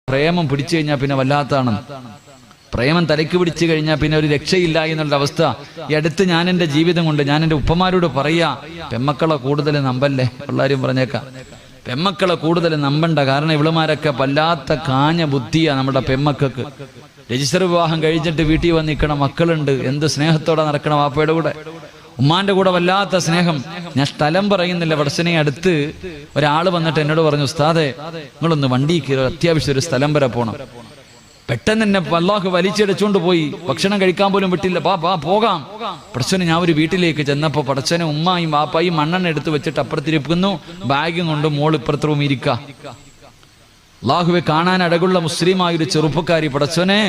പ്രേമം പിടിച്ചു കഴിഞ്ഞാൽ പിന്നെ വല്ലാത്താണ്. പ്രേമം തലയ്ക്ക് പിടിച്ചു കഴിഞ്ഞാൽ പിന്നെ ഒരു രക്ഷയില്ല എന്നുള്ള അവസ്ഥ. ഈ അടുത്ത് ഞാൻ എൻ്റെ ജീവിതം കൊണ്ട് ഞാൻ എൻ്റെ ഉപ്പമാരോട് പറയാ, പെമ്മക്കളെ കൂടുതൽ നമ്പല്ലേ. എല്ലാവരും പറഞ്ഞേക്കാം, പെമ്മക്കളെ കൂടുതൽ നമ്പണ്ട. കാരണം ഇവളുമാരൊക്കെ വല്ലാത്ത കാഞ്ഞ ബുദ്ധിയാ നമ്മുടെ പെമ്മക്കൾക്ക്. രജിസ്റ്റർ വിവാഹം കഴിഞ്ഞിട്ട് വീട്ടിൽ വന്ന് നിൽക്കണ മക്കളുണ്ട്, എന്ത് സ്നേഹത്തോടെ നടക്കണ വാപ്പയുടെ കൂടെ, ഉമ്മാന്റെ കൂടെ വല്ലാത്ത സ്നേഹം. ഞാൻ സ്ഥലം പറയുന്നില്ല. പടച്ചനെ അടുത്ത് ഒരാൾ വന്നിട്ട് എന്നോട് പറഞ്ഞു, ഉസ്താദെ നിങ്ങളൊന്ന് വണ്ടി കയറി, അത്യാവശ്യം ഒരു സ്ഥലം വരെ പോകണം. പെട്ടെന്ന് എന്നെ അല്ലാഹു വലിച്ചടിച്ചുകൊണ്ട് പോയി, ഭക്ഷണം കഴിക്കാൻ പോലും വിട്ടില്ല. പോകാം. പടച്ചനെ ഞാൻ ഒരു വീട്ടിലേക്ക് ചെന്നപ്പോ പടച്ചനെ ഉമ്മായും വാപ്പായും മണ്ണെണ്ണ എടുത്ത് വെച്ചിട്ട് അപ്പുറത്തിരിക്കുന്നു, ബാഗും കൊണ്ട് മോൾ ഇപ്പുറത്ത് റൂം ഇരിക്ക. അല്ലാഹുവെ കാണാൻ അടകുള്ള മുസ്ലിമായ ഒരു ചെറുപ്പക്കാരി. പടച്ചനെ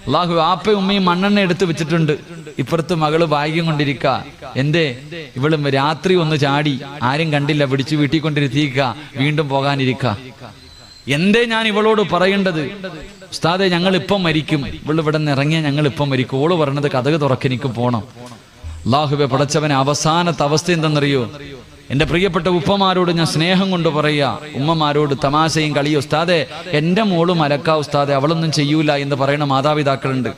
അല്ലാഹു ആപ്പയും ഉമ്മയും മണ്ണെണ്ണ എടുത്ത് വെച്ചിട്ടുണ്ട്, ഇപ്പുറത്ത് മകള് ബാഗ്യം കൊണ്ടിരിക്ക. എന്തേ ഇവളും രാത്രി ഒന്ന് ചാടി, ആരും കണ്ടില്ല, പിടിച്ചു വീട്ടിൽ കൊണ്ടിരുത്തിക്ക, വീണ്ടും പോകാനിരിക്ക. എന്തേ ഞാൻ ഇവളോട് പറയേണ്ടത്? ഉസ്താദെ ഞങ്ങൾ ഇപ്പം മരിക്കും, ഇവള് ഇവിടെ നിന്ന് ഇറങ്ങിയ ഞങ്ങൾ ഇപ്പം മരിക്കും. ഓള് പറഞ്ഞത് കതക് തുറക്കെനിക്ക് പോണം. അല്ലാഹുവെ പടച്ചവനെ അവസാനത്തെ അവസ്ഥ എന്തെന്നറിയോ? എന്റെ പ്രിയപ്പെട്ട ഉപ്പമാരോട് ഞാൻ സ്നേഹം കൊണ്ട് പറയാ, ഉമ്മമാരോട് തമാശയും കളിയും. ഉസ്താദെ എന്റെ മോള് മലക്കാ ഉസ്താദെ, അവളൊന്നും ചെയ്യൂല എന്ന് പറയുന്ന മാതാപിതാക്കളുണ്ട്.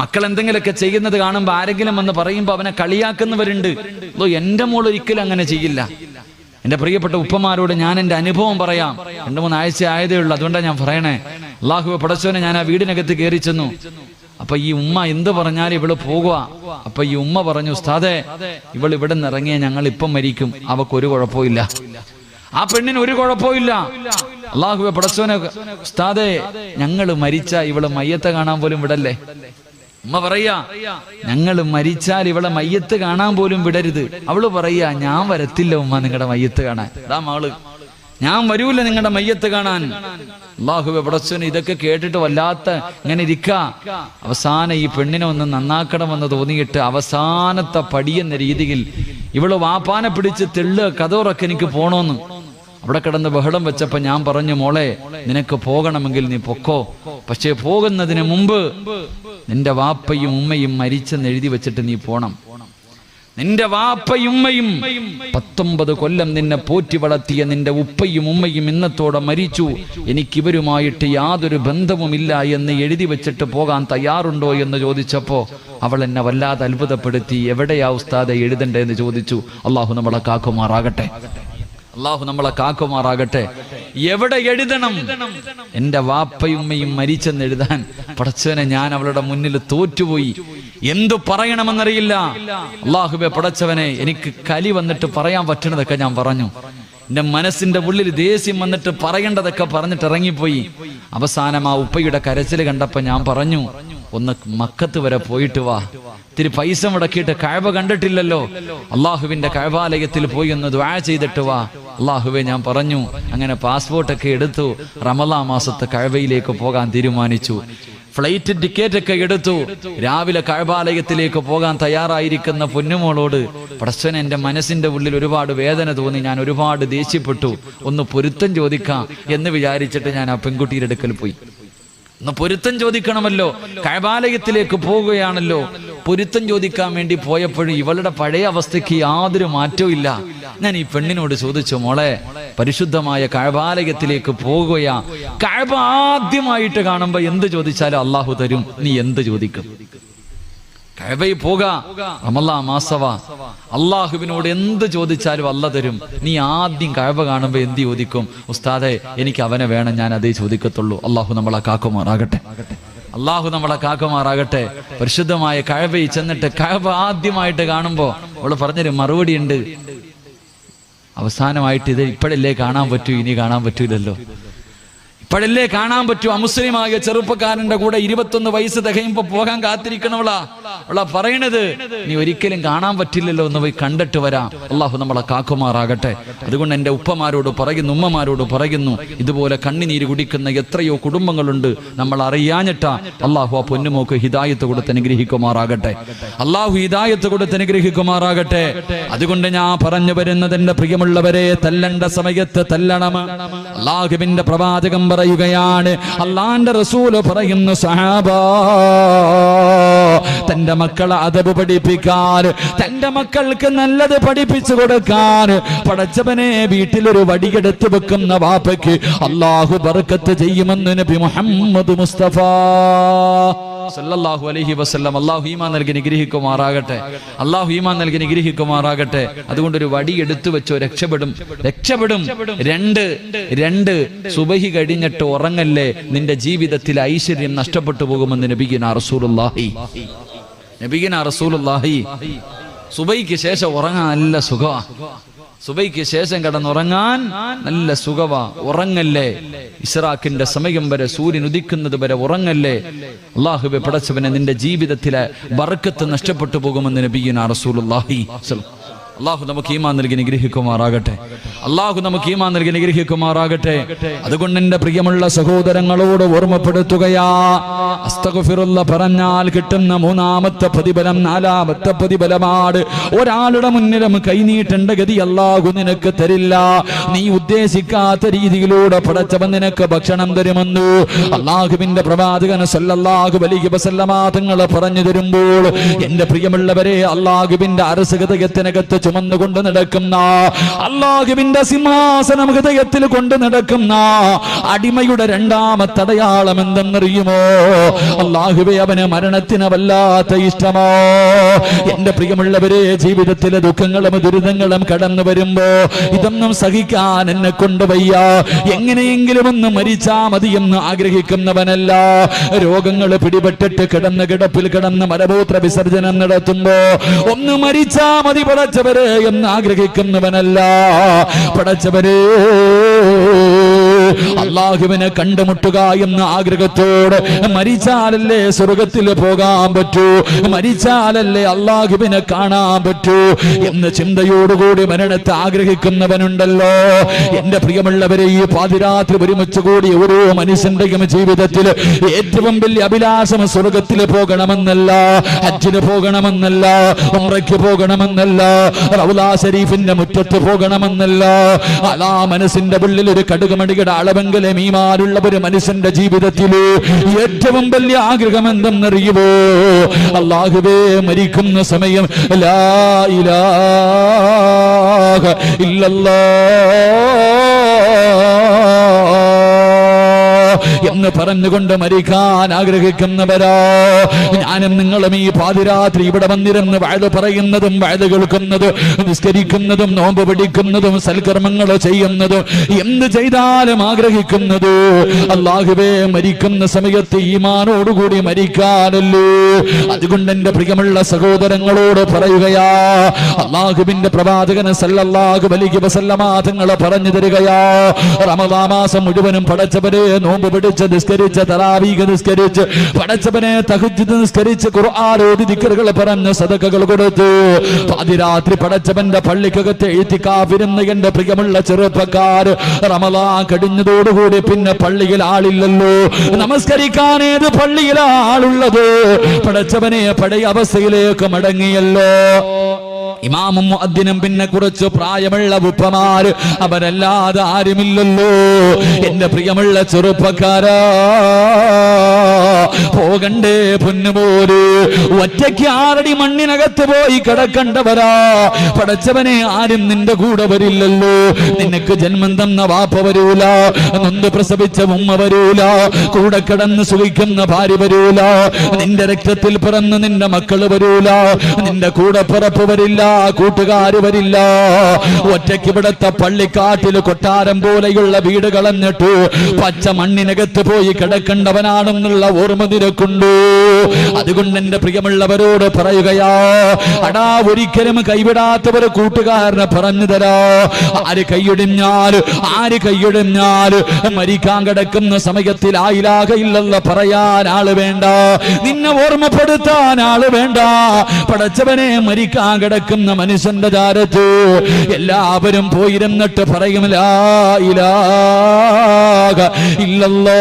മക്കൾ എന്തെങ്കിലുമൊക്കെ ചെയ്യുന്നത് കാണുമ്പോൾ ആരെങ്കിലും എന്ന് പറയുമ്പോൾ അവനെ കളിയാക്കുന്നവരുണ്ട്. എന്റെ മോൾ ഒരിക്കലും അങ്ങനെ ചെയ്യില്ല. എന്റെ പ്രിയപ്പെട്ട ഉപ്പമാരോട് ഞാൻ എന്റെ അനുഭവം പറയാം. 2-3 ആഴ്ച ആയതേ ഉള്ളൂ, അതുകൊണ്ടാണ് ഞാൻ പറയണേ. അല്ലാഹുവെ പടച്ചോനെ ഞാൻ ആ വീടിനകത്ത് കയറി ചെന്നു. അപ്പൊ ഈ ഉമ്മ എന്ത് പറഞ്ഞാലും ഇവള് പോകുക. അപ്പൊ ഈ ഉമ്മ പറഞ്ഞു, ഉസ്താദെ ഇവൾ ഇവിടെ നിന്ന് ഇറങ്ങിയ ഞങ്ങൾ ഇപ്പം മരിക്കും, അവക്കൊരു കുഴപ്പമില്ല, ആ പെണ്ണിന് ഒരു കുഴപ്പമില്ല. അല്ലാഹുവെ പടച്ചോനെ ഉസ്താദെ ഞങ്ങള് മരിച്ച ഇവള് മയ്യത്തെ കാണാൻ പോലും വിടല്ലേ. ഉമ്മ പറയാ, ഞങ്ങള് മരിച്ചാൽ ഇവളെ മയ്യത്ത് കാണാൻ പോലും വിടരുത്. അവള് പറയാ, ഞാൻ വരത്തില്ല ഉമ്മ നിങ്ങളുടെ മയ്യത്ത് കാണാൻ. അതാ മകള്, ഞാൻ വരൂല നിങ്ങളുടെ മയ്യത്ത് കാണാൻ. അല്ലാഹുവെ പടച്ചോനെ ഇതൊക്കെ കേട്ടിട്ട് വല്ലാത്ത ഇങ്ങനെ ഇരിക്ക. അവസാനം ഈ പെണ്ണിനെ ഒന്ന് നന്നാക്കണമെന്ന് തോന്നിയിട്ട് അവസാനത്തെ പടിയെന്ന രീതിയിൽ ഇവള് വാപ്പാനെ പിടിച്ച് തെള്ളുക, കതോറൊക്കെ എനിക്ക് പോണോന്ന്. അവിടെ കിടന്ന് ബഹളം വെച്ചപ്പോ ഞാൻ പറഞ്ഞു, മോളെ നിനക്ക് പോകണമെങ്കിൽ നീ പൊക്കോ, പക്ഷേ പോകുന്നതിന് മുമ്പ് നിന്റെ വാപ്പയും ഉമ്മയും മരിച്ചെന്ന് എഴുതി വെച്ചിട്ട് നീ പോണം. നിന്റെ വാപ്പയും ഉമ്മയും 19 കൊല്ലം നിന്നെ പോറ്റി വളർത്തിയ നിന്റെ ഉപ്പയും ഉമ്മയും ഇന്നത്തോടെ മരിച്ചു, എനിക്കിവരുമായിട്ട് യാതൊരു ബന്ധവുമില്ല എന്ന് എഴുതി വെച്ചിട്ട് പോകാൻ തയ്യാറുണ്ടോ എന്ന് ചോദിച്ചപ്പോ അവൾ എന്നെ വല്ലാതെ അത്ഭുതപ്പെടുത്തി. എവിടെയാ ഉസ്താദെ എഴുതണ്ടേന്ന് ചോദിച്ചു. അല്ലാഹു നമ്മളെ കാക്കുമാറാകട്ടെ, അല്ലാഹു നമ്മളെ കാക്കുമാറാകട്ടെ. എവിടെ എഴുതണം? എന്റെ വാപ്പയുമ്മയും മരിച്ചെന്ന് എഴുതാൻ പടച്ചവനെ ഞാൻ അവളുടെ മുന്നിൽ തോറ്റുപോയി. എന്തു പറയണമെന്നറിയില്ല. അല്ലാഹുവേ പടച്ചവനെ എനിക്ക് കലി വന്നിട്ട് പറയാൻ പറ്റുന്നതൊക്കെ ഞാൻ പറഞ്ഞു. എന്റെ മനസ്സിന്റെ ഉള്ളിൽ ദേഷ്യം വന്നിട്ട് പറയേണ്ടതൊക്കെ പറഞ്ഞിട്ട് ഇറങ്ങിപ്പോയി. അവസാനം ആ ഉപ്പയുടെ കരച്ചിൽ കണ്ടപ്പോ ഞാൻ പറഞ്ഞു, ഒന്ന് മക്കത്ത് വരെ പോയിട്ട് വാ, ഇത്തിരി പൈസ മുടക്കിയിട്ട് കഅബ കണ്ടിട്ടില്ലല്ലോ, അള്ളാഹുവിന്റെ കഅബാലയത്തിൽ പോയി ഒന്ന് ദുആ ചെയ്തിട്ട് വാ. അള്ളാഹുവെ ഞാൻ പറഞ്ഞു. അങ്ങനെ പാസ്പോർട്ടൊക്കെ എടുത്തു, റമളാൻ മാസത്തെ കഅബയിലേക്ക് പോകാൻ തീരുമാനിച്ചു. ഫ്ലൈറ്റ് ടിക്കറ്റ് ഒക്കെ എടുത്തു. രാവിലെ കഅബാലയത്തിലേക്ക് പോകാൻ തയ്യാറായിരിക്കുന്ന പൊന്നുമോളോട് പടച്ചവനെ എന്റെ മനസ്സിന്റെ ഉള്ളിൽ ഒരുപാട് വേദന തോന്നി. ഞാൻ ഒരുപാട് ദേഷ്യപ്പെട്ടു. ഒന്ന് പൊരുത്തം ചോദിക്കാം എന്ന് വിചാരിച്ചിട്ട് ഞാൻ ആ പെൺകുട്ടിയുടെ അടുക്കൽ പോയി. ഒന്ന് പൊരുത്തം ചോദിക്കണമല്ലോ, കഅബാലയത്തിലേക്ക് പോവുകയാണല്ലോ. പൊരുത്തം ചോദിക്കാൻ വേണ്ടി പോയപ്പോഴും ഇവളുടെ പഴയ അവസ്ഥയ്ക്ക് യാതൊരു മാറ്റവും ഇല്ല. ഞാൻ ഈ പെണ്ണിനോട് ചോദിച്ചു, മോളെ പരിശുദ്ധമായ കഅബാലയത്തിലേക്ക് പോകുകയാ, കഅബ ആദ്യമായിട്ട് കാണുമ്പോ എന്ത് ചോദിച്ചാലും അള്ളാഹു തരും, നീ എന്ത് ചോദിക്കും? കഅബയിൽ പോക, റമളാൻ മാസവാ, അള്ളാഹുവിനോട് എന്ത് ചോദിച്ചാലും അല്ല തരും. നീ ആദ്യം കഅബ കാണുമ്പോ എന്ത് ചോദിക്കും? ഉസ്താദെ എനിക്ക് അവനെ വേണം, ഞാൻ അതേ ചോദിക്കത്തുള്ളൂ. അള്ളാഹു നമ്മളെ കാക്കുമാറാകട്ടെ, അള്ളാഹു നമ്മളെ കാക്കുമാറാകട്ടെ. പരിശുദ്ധമായ കഅബയിൽ ചെന്നിട്ട് കഅബ ആദ്യമായിട്ട് കാണുമ്പോ അവള് പറഞ്ഞൊരു മറുപടി ഉണ്ട്. അവസാനമായിട്ട് ഇത് ഇപ്പോഴല്ലേ കാണാൻ പറ്റൂ, ഇനി കാണാൻ പറ്റൂലല്ലോ. ഇപ്പോഴല്ലേ കാണാൻ പറ്റൂ. അമുസ്ലിമായ ചെറുപ്പക്കാരന്റെ കൂടെ 21 വയസ്സ് തികയുമ്പോ പോകാൻ കാത്തിരിക്കണവളാ. അവളാ പറയണത് നീ ഒരിക്കലും കാണാൻ പറ്റില്ലല്ലോ, ഒന്ന് പോയി കണ്ടിട്ട് വരാം. അള്ളാഹു നമ്മളെ കാക്കുമാറാകട്ടെ. അതുകൊണ്ട് എന്റെ ഉപ്പമാരോട് പറയുന്നു, ഉമ്മമാരോട് പറയുന്നു, ഇതുപോലെ കണ്ണിനീര് കുടിക്കുന്ന എത്രയോ കുടുംബങ്ങളുണ്ട്, നമ്മൾ അറിയാഞ്ഞിട്ടാ. അള്ളാഹു ആ പൊന്നുമോക്ക് ഹിദായത്ത് കൊടുത്ത് അനുഗ്രഹിക്കുമാറാകട്ടെ. അള്ളാഹു ഹിദായത്ത് കൊടുത്ത് അനുഗ്രഹിക്കുമാറാകട്ടെ. അതുകൊണ്ട് ഞാൻ പറഞ്ഞു വരുന്നത്, എന്റെ പ്രിയമുള്ളവരെ, തല്ലണ്ട സമയത്ത് തല്ലണം. അള്ളാഹുവിന്റെ പ്രവാചകം പറയുകയാണ്, അള്ളാന്റെ റസൂല് പറയുന്നു, സഹാബ, തന്റെ മക്കളെ അദബ് പഠിപ്പിക്കാൻ, തന്റെ മക്കൾക്ക് നല്ലത് പഠിപ്പിച്ചു കൊടുക്കാൻ പടച്ചവനെ വീട്ടിലൊരു വടിയെടുത്ത് വെക്കുന്ന വാപ്പയ്ക്ക് അല്ലാഹു ബർക്കത്ത് ചെയ്യുമെന്ന് നബി മുഹമ്മദ് മുസ്തഫ സല്ലല്ലാഹു അലൈഹി വസല്ലം. അല്ലാഹു ഈമാൻ നൽകി നിഗ്രഹിക്കുമാറാകട്ടെ, അല്ലാഹു ഈമാൻ നൽകി നിഗ്രഹിക്കുമാറാകട്ടെ. അതുകൊണ്ട് ഒരു വടി എടുത്തു വെച്ചോ, രക്ഷപ്പെടും. രണ്ട് സുബഹി കഴിഞ്ഞിട്ട് ഉറങ്ങല്ലേ, നിന്റെ ജീവിതത്തിൽ ഐശ്വര്യം നഷ്ടപ്പെട്ടു പോകുമെന്ന് നബിയുനാ റസൂലുള്ളാഹി. സുബഹിക്ക് ശേഷം ഉറങ്ങാൻ നല്ല സുഖമാണ്, സുബഹിക്ക് ശേഷം കിടന്നുറങ്ങാൻ നല്ല സുഖവാ. ഉറങ്ങല്ലേ, ഇസ്റാഖിന്റെ സമയം വരെ, സൂര്യൻ ഉദിക്കുന്നത് വരെ ഉറങ്ങല്ലേ. അല്ലാഹുവേ പടച്ചവനെ, നിന്റെ ജീവിതത്തിലെ ബർക്കത്ത് നഷ്ടപ്പെട്ടു പോകുമെന്ന് നബിയുനാ റസൂലുള്ളാഹി. അല്ലാഹു നമുക്ക് ഈമാൻ നൽകി നിഗ്രഹിക്കുമാറാകട്ടെ, അല്ലാഹു നമുക്ക് ഈമാൻ നൽകി നിഗ്രഹിക്കുമാറാകട്ടെ. അതുകൊണ്ട് എന്റെ പ്രിയമുള്ള സഹോദരങ്ങളോട് ഓർമ്മപ്പെടുത്തുകയാ, അസ്തഗ്ഫിറുല്ലാഹ് പറഞ്ഞാൽ കിട്ടുന്ന മൂന്നാമത്തെ പ്രതിഫലം, നാലാമത്തെ പ്രതിഫലമാണ് ഒരാളുടെ മുന്നിലും കൈനീട്ടേണ്ട ഗതി അല്ലാഹു നിനക്ക് തരില്ല. നീ ഉദ്ദേശിക്കാത്ത രീതിയിലൂടെ പടച്ചവൻ നിനക്ക് ഭക്ഷണം തരുമെന്ന് അല്ലാഹുവിന്റെ പ്രവാചകൻ സല്ലല്ലാഹു അലൈഹി വസല്ലമ തങ്ങൾ പറഞ്ഞു തരുമ്പോൾ, എന്റെ പ്രിയമുള്ളവരെ, അല്ലാഹുവിന്റെ അർശ് ഹൃദയത്തിനകത്ത് ചുമന്നുകൊണ്ട് നടക്കുന്ന, അല്ലാഹുവിന്റെ സിംഹാസനം ഹൃദയത്തിൽ കൊണ്ട് നടക്കുന്ന അടിമയുടെ രണ്ടാമത്തെ അടയാളം എന്തെന്നറിയുമോ? അല്ലാഹുവേ, അവന് മരണത്തിന് വല്ലാത്ത ഇഷ്ടമോ? എന്റെ പ്രിയമുള്ളവരെ, ജീവിതത്തിലെ ദുഃഖങ്ങളും ദുരിതങ്ങളും കടന്നു വരുമ്പോ ഇതൊന്നും സഹിക്കാൻ എന്നെ കൊണ്ട് വയ്യ, എങ്ങനെയെങ്കിലും ഒന്ന് മരിച്ചാ മതിയെന്ന് ആഗ്രഹിക്കുന്നവനല്ല. രോഗങ്ങൾ പിടിപെട്ടിട്ട് കിടന്ന് കിടപ്പിൽ കിടന്ന് മലമൂത്ര വിസർജനം നടത്തുമ്പോ ഒന്ന് മരിച്ചാ മതി പടച്ചവരെ എന്ന് ആഗ്രഹിക്കുന്നവനല്ല. പടച്ചവരെ, അല്ലാഹുവിനെ കണ്ടുമുട്ടുക എന്ന ആഗ്രഹത്തോടെ മരിച്ചാലല്ലേ സ്വർഗത്തിൽ പോകാൻ പറ്റൂ, മരിച്ചാലല്ലേ അല്ലാഹുവിനെ കാണാൻ പറ്റൂ എന്ന ചിന്തയോടുകൂടി മരണത്തെ ആഗ്രഹിക്കുന്നവനുണ്ടല്ലോ. എന്റെ പ്രിയമുള്ളവരെ, ഈ പാതിരാത്രി ഒരുമിച്ച് കൂടി ഓരോ മനുഷ്യന്റെയും ജീവിതത്തിൽ ഏറ്റവും വലിയ അഭിലാഷം സ്വർഗത്തിൽ പോകണമെന്നല്ല, ഹജ്ജിന് പോകണമെന്നല്ല, ഉംറയ്ക്ക് പോകണമെന്നല്ല, റൗള ശരീഫിന്റെ മുറ്റത്ത് പോകണമെന്നല്ല. അലാ മനസ്സിന്റെ ഉള്ളിൽ ഒരു കടുകുമണിയുടെ അളവെങ്കിലും ഈമാനുള്ള ഒരു മനുഷ്യന്റെ ജീവിതത്തിൽ ഏറ്റവും വലിയ ആഗ്രഹം എന്തെന്നറിയുമോ? അല്ലാഹുവേ, മരിക്കുന്ന സമയം ലാ ഇലാഹ ഇല്ലല്ലാഹ് എന്ന് പറഞ്ഞുകൊണ്ട് മരിക്കാൻ ആഗ്രഹിക്കുന്നവരാ. ഞാനും നിങ്ങളും ഈ പാതിരാത്രി ഇവിടെ വന്നിരുന്ന് വഅദ് പറയുന്നതും വഅദ് കേൾക്കുന്നതും നിസ്കരിക്കുന്നതും നോമ്പ് പിടിക്കുന്നതും സൽക്കർമ്മങ്ങൾ ചെയ്യുന്നതും എന്ത് ചെയ്താലും ആഗ്രഹിക്കുന്നത് അല്ലാഹുവേ മരിക്കുന്ന സമയത്ത് ഈമാനോടുകൂടി മരിക്കാനല്ലോ. അതുകൊണ്ട് എന്റെ പ്രിയമുള്ള സഹോദരങ്ങളോട് പറയുകയാ, അല്ലാഹുവിന്റെ പ്രവാചകൻ സല്ലല്ലാഹു അലൈഹി വസല്ലമ തങ്ങൾ പറഞ്ഞു തരികയാ, റമദാൻ മാസം മുഴുവനും പടച്ചവനെ നോമ്പ് പിടിച്ച് നിസ്കരിച്ച് തറാവീഹ് നിസ്കരിച്ച് പടച്ചവനെ തഹജ്ജുദ് നിസ്കരിച്ച് ഖുർആൻ ഓതി ദിക്റുകൾ പറഞ്ഞ് സദഖകൾ കൊടുത്തു പാതിരാത്രി പടച്ചവന്റെ പള്ളിക്കകത്ത് ഇഅ്തികാഫിരുന്ന എന്റെ പ്രിയമുള്ള ചെറുപ്പക്കാർ, റമദാൻ കഴിഞ്ഞതോടുകൂടി പിന്നെ പള്ളിയിൽ ആളില്ലല്ലോ, നമസ്കരിക്കാൻ ഏത് പള്ളിയിലാ ആളുള്ളത്? പടച്ചവനെ പഴയ അവസ്ഥയിലേക്ക് മടങ്ങിയല്ലോ. ഇമാമും മുഅദ്ദിനും പിന്നെ കുറച്ച് പ്രായമുള്ള ഉപ്പമാര്, അവരല്ലാതെ ആരുമില്ലല്ലോ. എന്റെ പ്രിയമുള്ള ചെറുപ്പക്കാരാ, പോകണ്ടേ പൊന്നുപോല്? ഒറ്റയ്ക്ക് ആറടി മണ്ണിനകത്ത് പോയി കിടക്കണ്ടവരാ. പടച്ചവനെ, ആരും നിന്റെ കൂടെ വരില്ലല്ലോ. നിനക്ക് ജന്മം തന്ന വാപ്പ വരൂല, നൊന്ത് പ്രസവിച്ച ഉമ്മ വരൂല, കൂടെ കിടന്ന് സുഖിക്കുന്ന ഭാര്യ വരൂല, നിന്റെ രക്തത്തിൽ പിറന്ന് നിന്റെ മക്കള് വരൂല, നിന്റെ കൂടെ പിറപ്പ് വരില്ല, കൂട്ടുകാര് വരില്ല. ഒറ്റയ്ക്ക് ഇവിടത്തെ പള്ളിക്കാട്ടിൽ കൊട്ടാരം പോലെയുള്ള വീട് കളഞ്ഞിട്ട് പച്ച മണ്ണിനകത്ത് പോയി കിടക്കേണ്ടവനാണെന്നുള്ള ഓർമ്മ നിനക്കുണ്ടോ? അതുകൊണ്ട് എന്റെ പ്രിയമുള്ളവരോട് പറയുകയാ, അടാ, ഒരിക്കലും കൈവിടാത്തവർ കൂട്ടുകാരനെ പറഞ്ഞു തരാ. ആര് കൈയൊടിഞ്ഞാൽ മരിക്കാൻ കിടക്കുന്ന സമയത്തിൽ ലാ ഇലാഹ ഇല്ലല്ലാഹ് പറയാൻ ആള് വേണ്ട, നിന്നെ ഓർമ്മപ്പെടുത്താൻ ആള് വേണ്ട. പടച്ചവനെ, മരിക്കാൻ കിടക്കുന്ന മനുഷ്യന്റെ ചാരത്ത് എല്ലാവരും പോയിരുന്നിട്ട് പറയും ലാ ഇലാഹ ഇല്ലല്ലാഹ്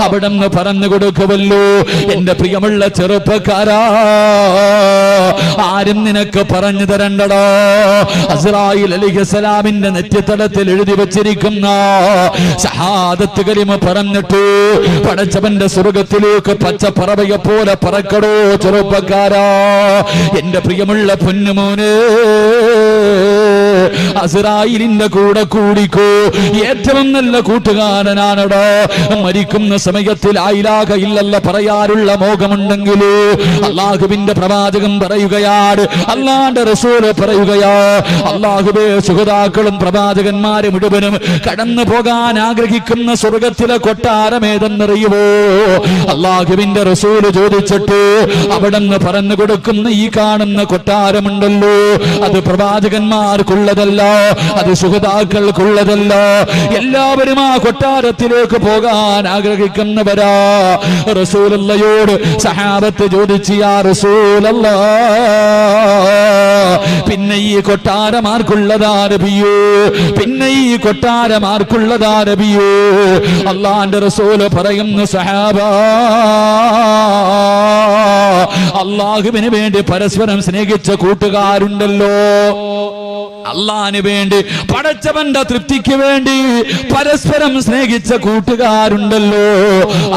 അവിടെന്ന് പറഞ്ഞു കൊടുക്കുമല്ലോ. എന്റെ പ്രിയമുള്ള ചെറുപ്പക്കാരാ, ആരും നിനക്ക് പറഞ്ഞു തരണ്ടടോ. അസ്റായീൽ അലൈഹിസ്സലാമിന്റെ നെറ്റിത്തടത്തിൽ എഴുതി വെച്ചിരിക്കുന്ന ഷഹാദത്ത് കലിമ പറഞ്ഞിട്ട് പടച്ചവന്റെ സ്വർഗത്തിലേക്ക് പച്ചപ്പറവയെ പോലെ പറക്കടോ ചെറുപ്പക്കാരാ. എന്റെ പ്രിയമുള്ള പൊന്നുമോനെ, അസ്റായീലിന്റെ കൂടെ കൂടിക്കോ. ഏറ്റവും നല്ല കൂട്ടുകാരനാണടോ. മരിക്കുന്ന സമയത്ത് ലാ ഇലാഹ ഇല്ലല്ലാഹ് പറയാനുള്ള മോഹമുണ്ടെങ്കിലോ അല്ലാഹുവിന്റെ പ്രവാചകൻ പറയുകയാണ്, അല്ലാഹുവിന്റെ റസൂൽ പറയുകയാ, അല്ലാഹുവേ ശുഹദാക്കളും പ്രവാചകന്മാരെ മുഴുവനും കടന്നു പോകാൻ ആഗ്രഹിക്കുന്ന സ്വർഗത്തിലെ കൊട്ടാരമേതെന്നറിയുമോ? അല്ലാഹുവിന്റെ റസൂൽ ചോദിച്ചിട്ട് അവിടെന്ന് പറഞ്ഞു കൊടുക്കുന്ന ഈ കാണുന്ന കൊട്ടാരമുണ്ടല്ലോ, അത് പ്രവാചകന്മാർക്കുള്ളതല്ല, അത് ശുഹദാക്കൾക്കുള്ളതല്ല. എല്ലാവരും ആ കൊട്ടാരത്തിലേക്ക് പോകാൻ ആഗ്രഹിക്കുന്നവരാ. റസൂലുള്ളാഹിയോട് സഹാബത്ത് ചോദിച്ചു, യാ റസൂലല്ലാഹ്, പിന്നെ ഈ കൊട്ടാരമാർക്കുള്ളതാ നബിയേ? പിന്നെ ഈ കൊട്ടാരമാർക്കുള്ളതാ നബിയേ? അല്ലാഹുവിന്റെ റസൂൽ പറയുന്നു, സഹാബാ, അല്ലാഹുവിന് വേണ്ടി പരസ്പരം സ്നേഹിച്ച കൂട്ടുകാരുണ്ടല്ലോ, അള്ളാഹിന് വേണ്ടി പടച്ചവന്റെ തൃപ്തിക്ക് വേണ്ടി പരസ്പരം സ്നേഹിച്ച കൂട്ടുകാരുണ്ടല്ലോ,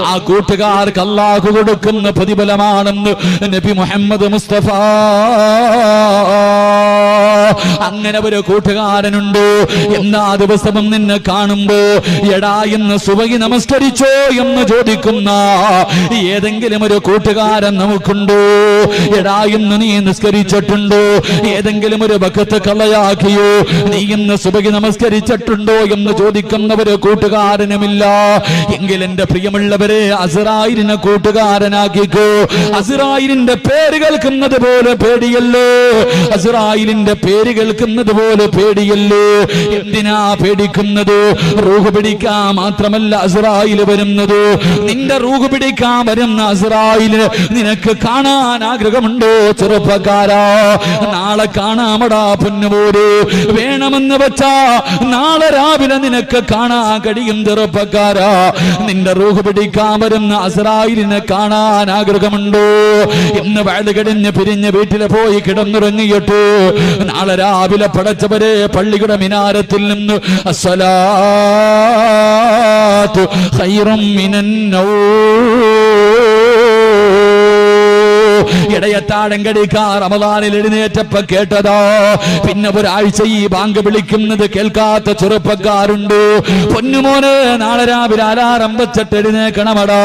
ആ കൂട്ടുകാർക്ക് അള്ളാഹു കൊടുക്കുന്ന പ്രതിഫലമാണെന്ന് നബി മുഹമ്മദ് മുസ്തഫ. അങ്ങനെ ഒരു കൂട്ടുകാരനുണ്ട്. എന്നാ ദിവസവും നിന്നെ കാണുമ്പോ എടാ ഇന്ന് സുബഹി നമസ്കരിച്ചോ എന്ന് ചോദിക്കുന്ന ഏതെങ്കിലും ഒരു കൂട്ടുകാരൻ നമുക്കുണ്ടോ? എടാ ഇന്ന് നീ നിസ്കരിച്ചിട്ടുണ്ടോ? ഏതെങ്കിലും ഒരു ബക്കത്ത് കളയാക്കിയോ? നീ ഇന്ന് സുബഹി നമസ്കരിച്ചിട്ടുണ്ടോ എന്ന് ചോദിക്കുന്ന ഒരു കൂട്ടുകാരനുമില്ല. എങ്കിൽ എന്റെ പ്രിയമുള്ളവരെ, അസ്റായീലിനെ കൂട്ടുകാരനാക്കിക്കോ. അസ്റായീലിന്റെ പേര് കേൾക്കുന്നത് പോലെ പേടിയല്ലോ, അസ്റായീലിന്റെ പേര് കേൾക്കുന്നത് പോലെ പേടിയല്ലോ. എന്തിനാ പേടിക്കുന്നത്? റൂഹ് പിടിക്കാൻ മാത്രമല്ല അസ്റായീൽ വരുന്നത്. നിന്റെ റൂഹ് പിടിക്കാൻ വരുന്ന അസ്റായീലിനെ നിനക്ക് കാണാൻ ആഗ്രഹമുണ്ടോ ചെറുപ്പക്കാരാ? നാളെ കാണാമടാ പൊന്നുപോര്. വേണമെന്ന് വെച്ചാ നാളെ രാവിലെ നിനക്ക് കാണാൻ കഴിയും ചെറുപ്പക്കാരാ. നിന്റെ റൂഹ് പിടിക്കാൻ വരുന്ന അസ്റായീലിനെ കാണാൻ ആഗ്രഹമുണ്ടോ? ഇന്ന് വയല് കടിഞ്ഞ് പിരിഞ്ഞ് വീട്ടിൽ പോയി കിടന്നുറങ്ങിയിട്ട് നാളെ രാവിലെ പടച്ചവരെ പള്ളിയുടെ മിനാരത്തിൽ നിന്ന് അസ്സലാത്തു ഖൈറും മിനൻ ഇടയത്താഴം കടിക്കാൻ റമദാനിൽ എഴുന്നേറ്റപ്പോ കേട്ടതാ. പിന്നെ ഒരാഴ്ച ഈ ബാങ്ക് വിളിക്കുന്നത് കേൾക്കാത്ത ചെറുപ്പക്കാരുണ്ട്. പൊന്നുമോനെ, നാളെ രാവിലെ അലാറം വെച്ചിട്ട് എഴുന്നേക്കണമടാ.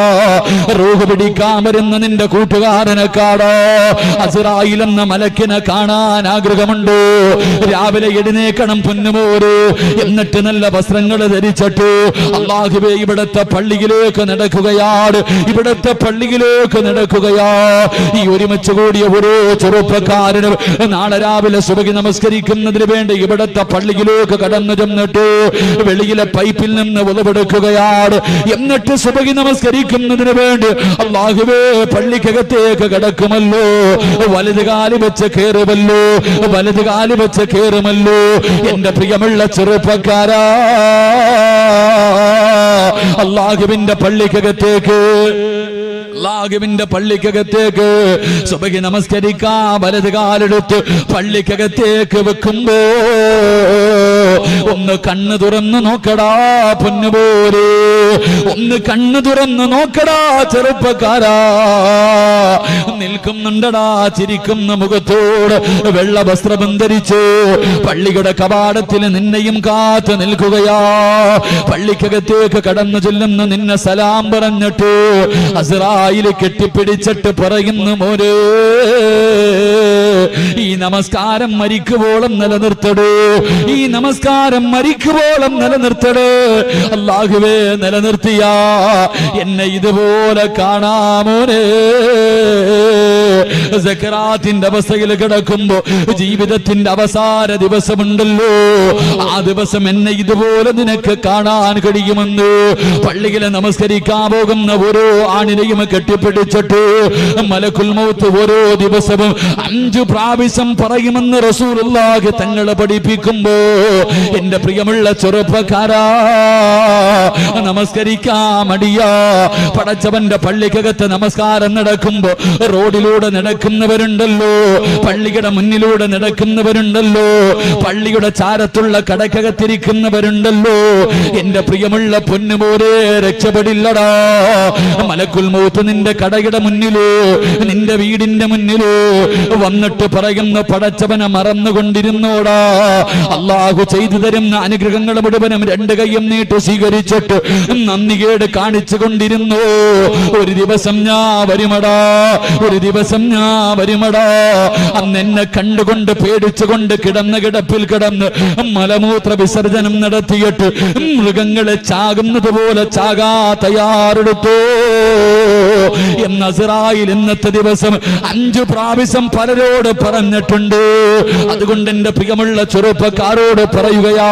റൂഹ് പിടിക്കാൻ വരുന്ന നിന്റെ കൂട്ടുകാരനെ കാണാ. അസ്റായീൽ എന്ന മലക്കിനെ കാണാൻ ആഗ്രഹമുണ്ട്. രാവിലെ എഴുന്നേക്കണം പൊന്നുമോര്. എന്നിട്ട് നല്ല വസ്ത്രങ്ങൾ ധരിച്ചിട്ട് അല്ലാഹുവേ ഇവിടത്തെ പള്ളിയിലേക്ക് നടക്കുകയാണ്, ഇവിടത്തെ പള്ളിയിലേക്ക് നടക്കുകയാ. ഈ ഒരുമിച്ച് കൂടിയ ഓരോ ചെറുപ്പക്കാരനും നാളെ രാവിലെ സുബഹി നമസ്കരിക്കുന്നതിന് വേണ്ടി ഇവിടത്തെ പള്ളിയിലേക്ക് കടന്നു ചെന്നിട്ട് വെളിയിലെ പൈപ്പിൽ നിന്ന് ഉളവെടുക്കുകയാണ്. എന്നിട്ട് സുബഹി നമസ്കരിക്കുന്നതിന് വേണ്ടി അല്ലാഹുവേ പള്ളിക്കകത്തേക്ക് കടക്കുമല്ലോ. വലത് കാല് വെച്ച് കയറുമല്ലോ, വലത് കാല് വെച്ച് കയറുമല്ലോ. എന്റെ പ്രിയമുള്ള ചെറുപ്പക്കാരാ, അല്ലാഹുവിന്റെ പള്ളിക്കകത്തേക്ക്, അല്ലാഹുവിന്റെ പള്ളിക്കകത്തേക്ക് സുബഹി നമസ്കരിക്കാൻ വലത് കാലെടുത്ത് പള്ളിക്കകത്തേക്ക് വെക്കുമ്പോ ഒന്ന് കണ്ണ് തുറന്ന് നോക്കടാ പൊന്നുപോരെ, ഒന്ന് കണ്ണ് തുറന്ന് നോക്കടാ ചെറുപ്പക്കാരാ. നിൽക്കുന്നുണ്ടടാ ചിരിക്കുന്ന മുഖത്തോട് വെള്ള വസ്ത്രം ധരിച്ചു പള്ളിയുടെ കവാടത്തിൽ നിന്നെയും കാത്ത് നിൽക്കുകയാ. പള്ളിക്കകത്തേക്ക് കടന്നു ചെല്ലുന്ന നിന്നെ സലാം പറഞ്ഞിട്ട് അസ്റായീൽ കെട്ടിപ്പിടിച്ചിട്ട് പറയുന്നു, മോനെ ഈ നമസ്കാരം മരിക്കുവോളം നിലനിർത്തടോ, ഈ നമസ്കാരം മരിക്കുവോളം നിലനിർത്തടോ. അല്ലാഹുവേ നിലനിർത്തിയാ എന്നെ ഇതുപോലെ കാണാമോനെ. സക്കറാത്തിന്റെ അവസ്ഥയിൽ കിടക്കുമ്പോ ജീവിതത്തിന്റെ അവസാന ദിവസമുണ്ടല്ലോ, ആ ദിവസം എന്നെ ഇതുപോലെ നിനക്ക് കാണാൻ കഴിയുമെന്ന് പള്ളിയിലെ നമസ്കരിക്കാൻ പോകുന്ന ഓരോ ആണിനെയും കെട്ടിപ്പിടിച്ചിട്ട് മലക്കുൽ മൗത്ത് ഓരോ ദിവസവും 5 പ്രാവശ്യം പറയുമെന്ന് റസൂലുള്ളാഹി തങ്ങളെ പഠിപ്പിക്കുമ്പോ എന്റെ പ്രിയമുള്ള ചെറുപ്പക്കാരാ, നമസ്കരിക്കാൻ മടിയാ. പടച്ചവന്റെ പള്ളിക്കകത്ത് നമസ്കാരം നടക്കുമ്പോ റോഡിലൂടെ നടക്കുന്നവരുണ്ടല്ലോ, പള്ളിയുടെ മുന്നിലൂടെ നടക്കുന്നവരുണ്ടല്ലോ, പള്ളിയുടെ ചാരത്തുള്ള കടക്കകത്തിരിക്കുന്നവരുണ്ടല്ലോ. എന്റെ പ്രിയമുള്ള പൊന്നുമോരെ, രക്ഷപ്പെടില്ലടാ. മലക്കുൽ മൗത്ത് നിന്റെ കടയുടെ മുന്നിലോ നിന്റെ വീടിന്റെ മുന്നിലോ വന്നിട്ട് പറയുന്ന പടച്ചവനെ മറന്നുകൊണ്ടിരുന്നോടാ. അള്ളാഹു ചെയ്തു തരുന്ന അനുഗ്രഹങ്ങൾ മുഴുവനും രണ്ട് കൈയും നീട്ട് സ്വീകരിച്ചിട്ട് നന്ദികേട് കാണിച്ചു കൊണ്ടിരുന്നു. ഒരു ദിവസം ഞാൻ വരുമടാ, ഒരു ദിവസം ഞാൻ വരുമടാ. അന്ന് എന്നെ കണ്ടുകൊണ്ട് പേടിച്ചുകൊണ്ട് കിടന്ന കിടപ്പിൽ കിടന്ന് മലമൂത്ര വിസർജനം നടത്തിയിട്ട് മൃഗങ്ങളെ ചാകുന്നത് പോലെ ചാകാ തയ്യാറെടുത്തു എന്ന് അസ്റായിൽ ഇന്നത്തെ ദിവസം 5 പ്രാവശ്യം പലരോട് പറഞ്ഞിട്ടുണ്ട്. അതുകൊണ്ട് എന്റെ പ്രിയമുള്ള ചെറുപ്പക്കാരോട് പറയുകയാ,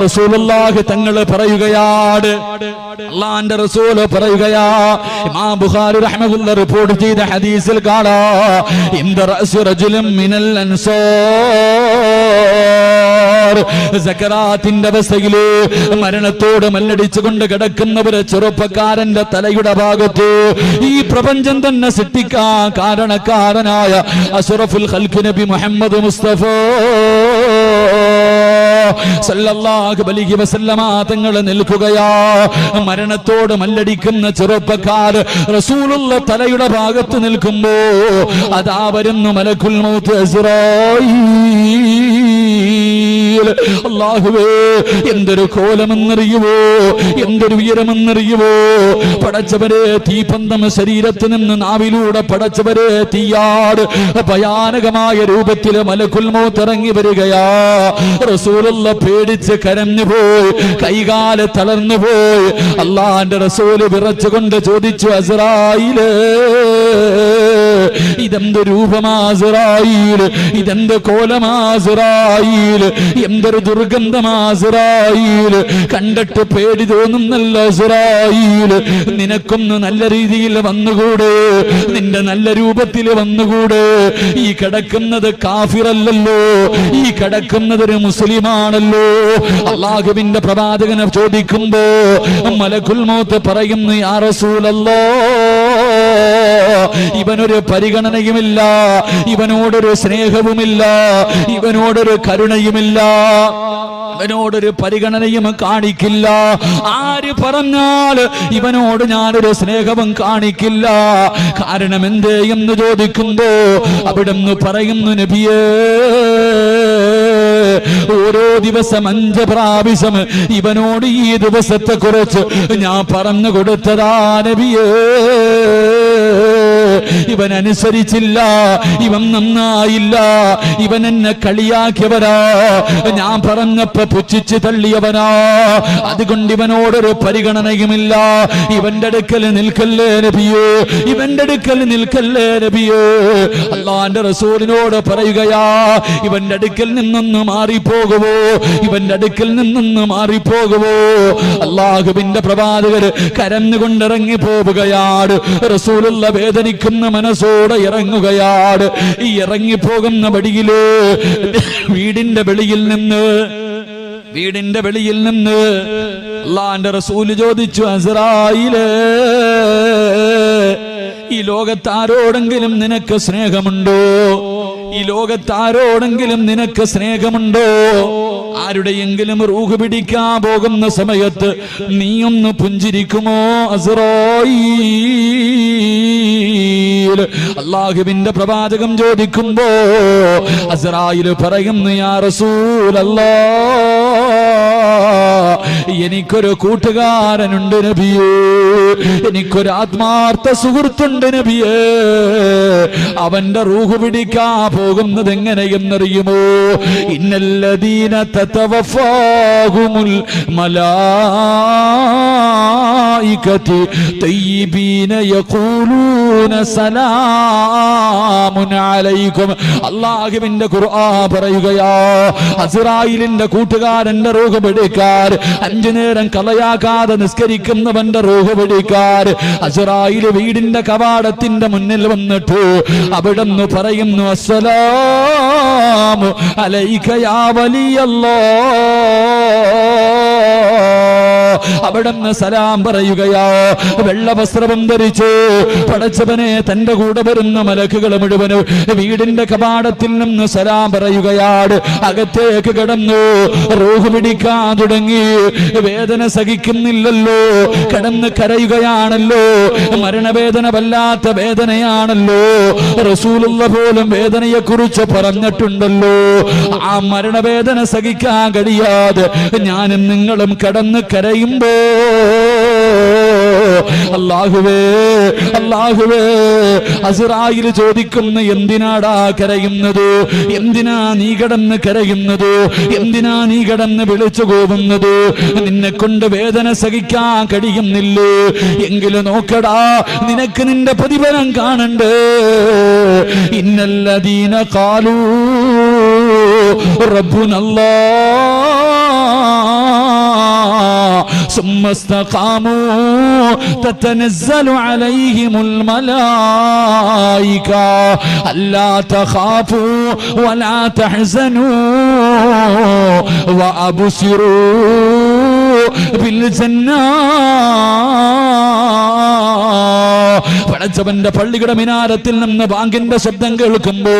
റസൂലുള്ളാഹി തങ്ങൾ പറയുകയാണ്, അല്ലാഹുവിന്റെ റസൂൽ പറയുകയാ, ഇമാം ബുഖാരി റഹ്മത്തുള്ളാഹി റിപ്പോർട്ട് ചെയ്ത ഹദീസിൽ കാണാം, ഇന്ദ റഅസ് റജുലിൻ മിനൽ അൻസാർ, സക്കറാത്തിന്റെ അവസ്ഥയില് മരണത്തോട് മല്ലടിച്ചുകൊണ്ട് കിടക്കുന്നവര് ചെറുപ്പക്കാരന്റെ തലയുടെ ഭാഗത്ത് ഈ പ്രപഞ്ചം തന്നെ സൃഷ്ടിക്കാൻ കാരണക്കാരനായ അഷ്റഫുൽ ഖൽഖ് നബി മുഹമ്മദ് മുസ്തഫ സല്ലല്ലാഹു അലൈഹി വസല്ലമ തങ്ങൾ നിൽക്കുകയാ. മരണത്തോട് മല്ലടിക്കുന്ന ചെറുപ്പക്കാർ റസൂലുള്ള തലയുടെ ഭാഗത്ത് നിൽക്കുമ്പോ അതാ വരുന്നു മലക്കുൽ മൗത്ത് ഇസ്രായീൽ. അല്ലാഹുവേ, എന്തൊരു കോലമെന്നറിയുവോ, എന്തൊരു ഉയരമെന്നറിയുവോ. പടച്ചവരെ, തീപന്തം ശരീരത്തിൽ നിന്ന് നാവിലൂടെ പടച്ചവരെ തീയാട് ഭയാനകമായ രൂപത്തിൽ മലക്കുൽ മൗത്ത് ഇറങ്ങി വരികയാ. റസൂലുള്ള പേടിച്ച് കരഞ്ഞു പോയി, കൈകാല് തളർന്നു പോയി. അള്ളാന്റെ റസൂല് വിറച്ചുകൊണ്ട് ചോദിച്ചു, അസ്റായീല്, ഇതെന്ത് രൂപമാ അസ്റായീല്, ഇതെന്ത് കോലമാ അസ്റായീല്, എന്തൊരു ദുർഗന്ധമാ അസ്റായീല്, കണ്ടിട്ട് പേടി തോന്നുന്നല്ലോ അസ്റായീല്. നിനക്കൊന്ന് നല്ല രീതിയിൽ വന്നുകൂടെ, നിന്റെ നല്ല രൂപത്തിൽ വന്നുകൂടെ. ഈ കിടക്കുന്നത് കാഫിറല്ലല്ലോ, ഈ കിടക്കുന്നത് ഒരു മുസ്ലിമാണല്ലോ. അല്ലാഹുവിന്റെ പ്രവാചകനെ ചോദിക്കുമ്പോ മലക്കുൽ മൗത്ത് പറയുന്നു, യാ റസൂലല്ലാഹ്, ഇവനൊരു പരിഗണനയുമില്ല, ഇവനോടൊരു സ്നേഹവുമില്ല, ഇവനോടൊരു കരുണയുമില്ല, ഇവനോടൊരു പരിഗണനയും കാണിക്കില്ല. ആര് പറഞ്ഞാൽ ഇവനോട് ഞാനൊരു സ്നേഹവും കാണിക്കില്ല. കാരണം എന്തേ എന്ന് ചോദിക്കുമ്പോ അവിടുന്ന് പറയുന്നു, നബിയേ, ഓരോ ദിവസം 5 പ്രാവശ്യം ഇവനോട് ഈ ദിവസത്തെ കുറിച്ച് ഞാൻ പറഞ്ഞു കൊടുത്തതാ നബിയേ. ഇവൻ അനുസരിച്ചില്ല, ഇവൻ നന്നായില്ല, ഇവൻ എന്നെ കളിയാക്കിയവനാ, ഞാൻ പറഞ്ഞപ്പോ പുച്ഛിച്ച് തള്ളിയവനാ. അതുകൊണ്ട് ഇവനോടൊരു പരിഗണനയുമില്ല. ഇവന്റെ അടുക്കൽ നിൽക്കല്ലേ നബിയേ, ഇവന്റെ അടുക്കൽ നിൽക്കല്ലേ നബിയേ. അല്ലാഹുവിന്റെ റസൂലിനോട് പറയുകയാ, ഇവന്റെ അടുക്കൽ നിന്നൊന്ന് മാറിപ്പോകുവോ, ഇവന്റെ അടുക്കൽ നിന്നൊന്ന് മാറിപ്പോകുവോ. അല്ലാഹുവിന്റെ പ്രവാചകർ കരഞ്ഞുകൊണ്ടിറങ്ങി പോവുകയാണ്. റസൂലുള്ള വേദനിക്കുന്ന മനസ്സോടെ ഇറങ്ങുകയാണ്. ഈ ഇറങ്ങിപ്പോകുന്ന വഴിയില് വീടിന്റെ വെളിയിൽ നിന്ന് അല്ലാഹുവിന്റെ റസൂല് ചോദിച്ചു, അസ്റായീലേ, ഈ ലോകത്താരോടെങ്കിലും നിനക്ക് സ്നേഹമുണ്ടോ? ഈ ലോകത്താരോടെങ്കിലും നിനക്ക് സ്നേഹമുണ്ടോ? ആരുടെയെങ്കിലും റൂഹ് പിടിക്കാൻ പോകുന്ന സമയത്ത് നീയൊന്ന് പുഞ്ചിരിക്കുമോ അസ്റായീൽ? അല്ലാഹുവിന്റെ പ്രവാചകം ചോദിക്കുമ്പോ അസ്റായീൽ പറയുന്നു, യാ റസൂലല്ലാഹ്, എനിക്കൊരു കൂട്ടുകാരനുണ്ട് നബിയേ, എനിക്കൊരു ആത്മാർത്ഥ സുഹൃത്തുണ്ട് നബിയേ. അവന്റെ റൂഹ് പിടിക്കാൻ പോകുന്നത് എങ്ങനെയെന്നറിയുമോ? ഇന്നല്ലദീന തതവഫാഹുമുൽ മലായിക മലായികതി തയ്യിബീന യഖൂലൂന സലാമുൻ അലൈക്കും. അല്ലാഹുവിന്റെ ഖുർആൻ പറയുകയാ, അസ്റായിലിന്റെ കൂട്ടുകാരന്റെ റൂഹ് പിടിക്കാർ, 5 നേരം കളയാകാതെ നിസ്കരിക്കുന്നവന്റെ റൂഹ് പിടിക്കാർ അസ്റായിൽ വീടിന്റെ കവാടത്തിന്റെ മുന്നിൽ വന്നിട്ട് അവിടുന്ന് പറയുന്നു, അസ്സലാമു അലൈക യാ വലിയല്ലാഹ്. അവിടുന്ന് സലാം പറയുകയാ. വെള്ള വസ്ത്രം ധരിച്ചു പടച്ചവനെ തന്റെ കൂടെ വരുന്ന മലക്കുകൾ മുഴുവനും വീടിന്റെ കവാടത്തിൽ നിന്ന് സലാം പറയുകയാണ്. അകത്തേക്ക് കടന്നു, റൂഹ് പിടിക്കാൻ തുടങ്ങി. വേദന സഹിക്കുന്നില്ലല്ലോ, കടന്ന് കരയുകയാണല്ലോ. മരണവേദന വല്ലാത്ത വേദനയാണല്ലോ. റസൂലുള്ള പോലും വേദനയെ കുറിച്ച് പറഞ്ഞിട്ടുണ്ടല്ലോ. ആ മരണവേദന സഹിക്കാൻ കഴിയാതെ ഞാനും നിങ്ങളും കടന്ന് കരയുമ്പോ അല്ലാഹുവേ അല്ലാഹുവേ, അസ്റായിൽ ചോദിക്കുന്ന, എന്തിനാടാ കരയുന്നത്? എന്തിനാ നീ കടന്ന് കരയുന്നത്? എന്തിനാ നീ കടന്ന് വിളിച്ചു പോകുന്നത്? നിന്നെ കൊണ്ട് വേദന സഹിക്കാൻ കഴിയുന്നില്ലേ? എങ്കിലും നോക്കടാ, നിനക്ക് നിന്റെ പ്രതിഫലം കാണണ്ടേ. ഇന്നല്ലദീന ഖാലൂ റബ്ബുനല്ലാഹ് ثم استقاموا تتنزل عليهم الملائكة ألا تخافوا ولا تحزنوا وأبصروا بالجنة. പടച്ചവന്റെ പള്ളിയുടെ മിനാരത്തിൽ നിന്ന് ബാങ്കിന്റെ ശബ്ദം കേൾക്കുമ്പോ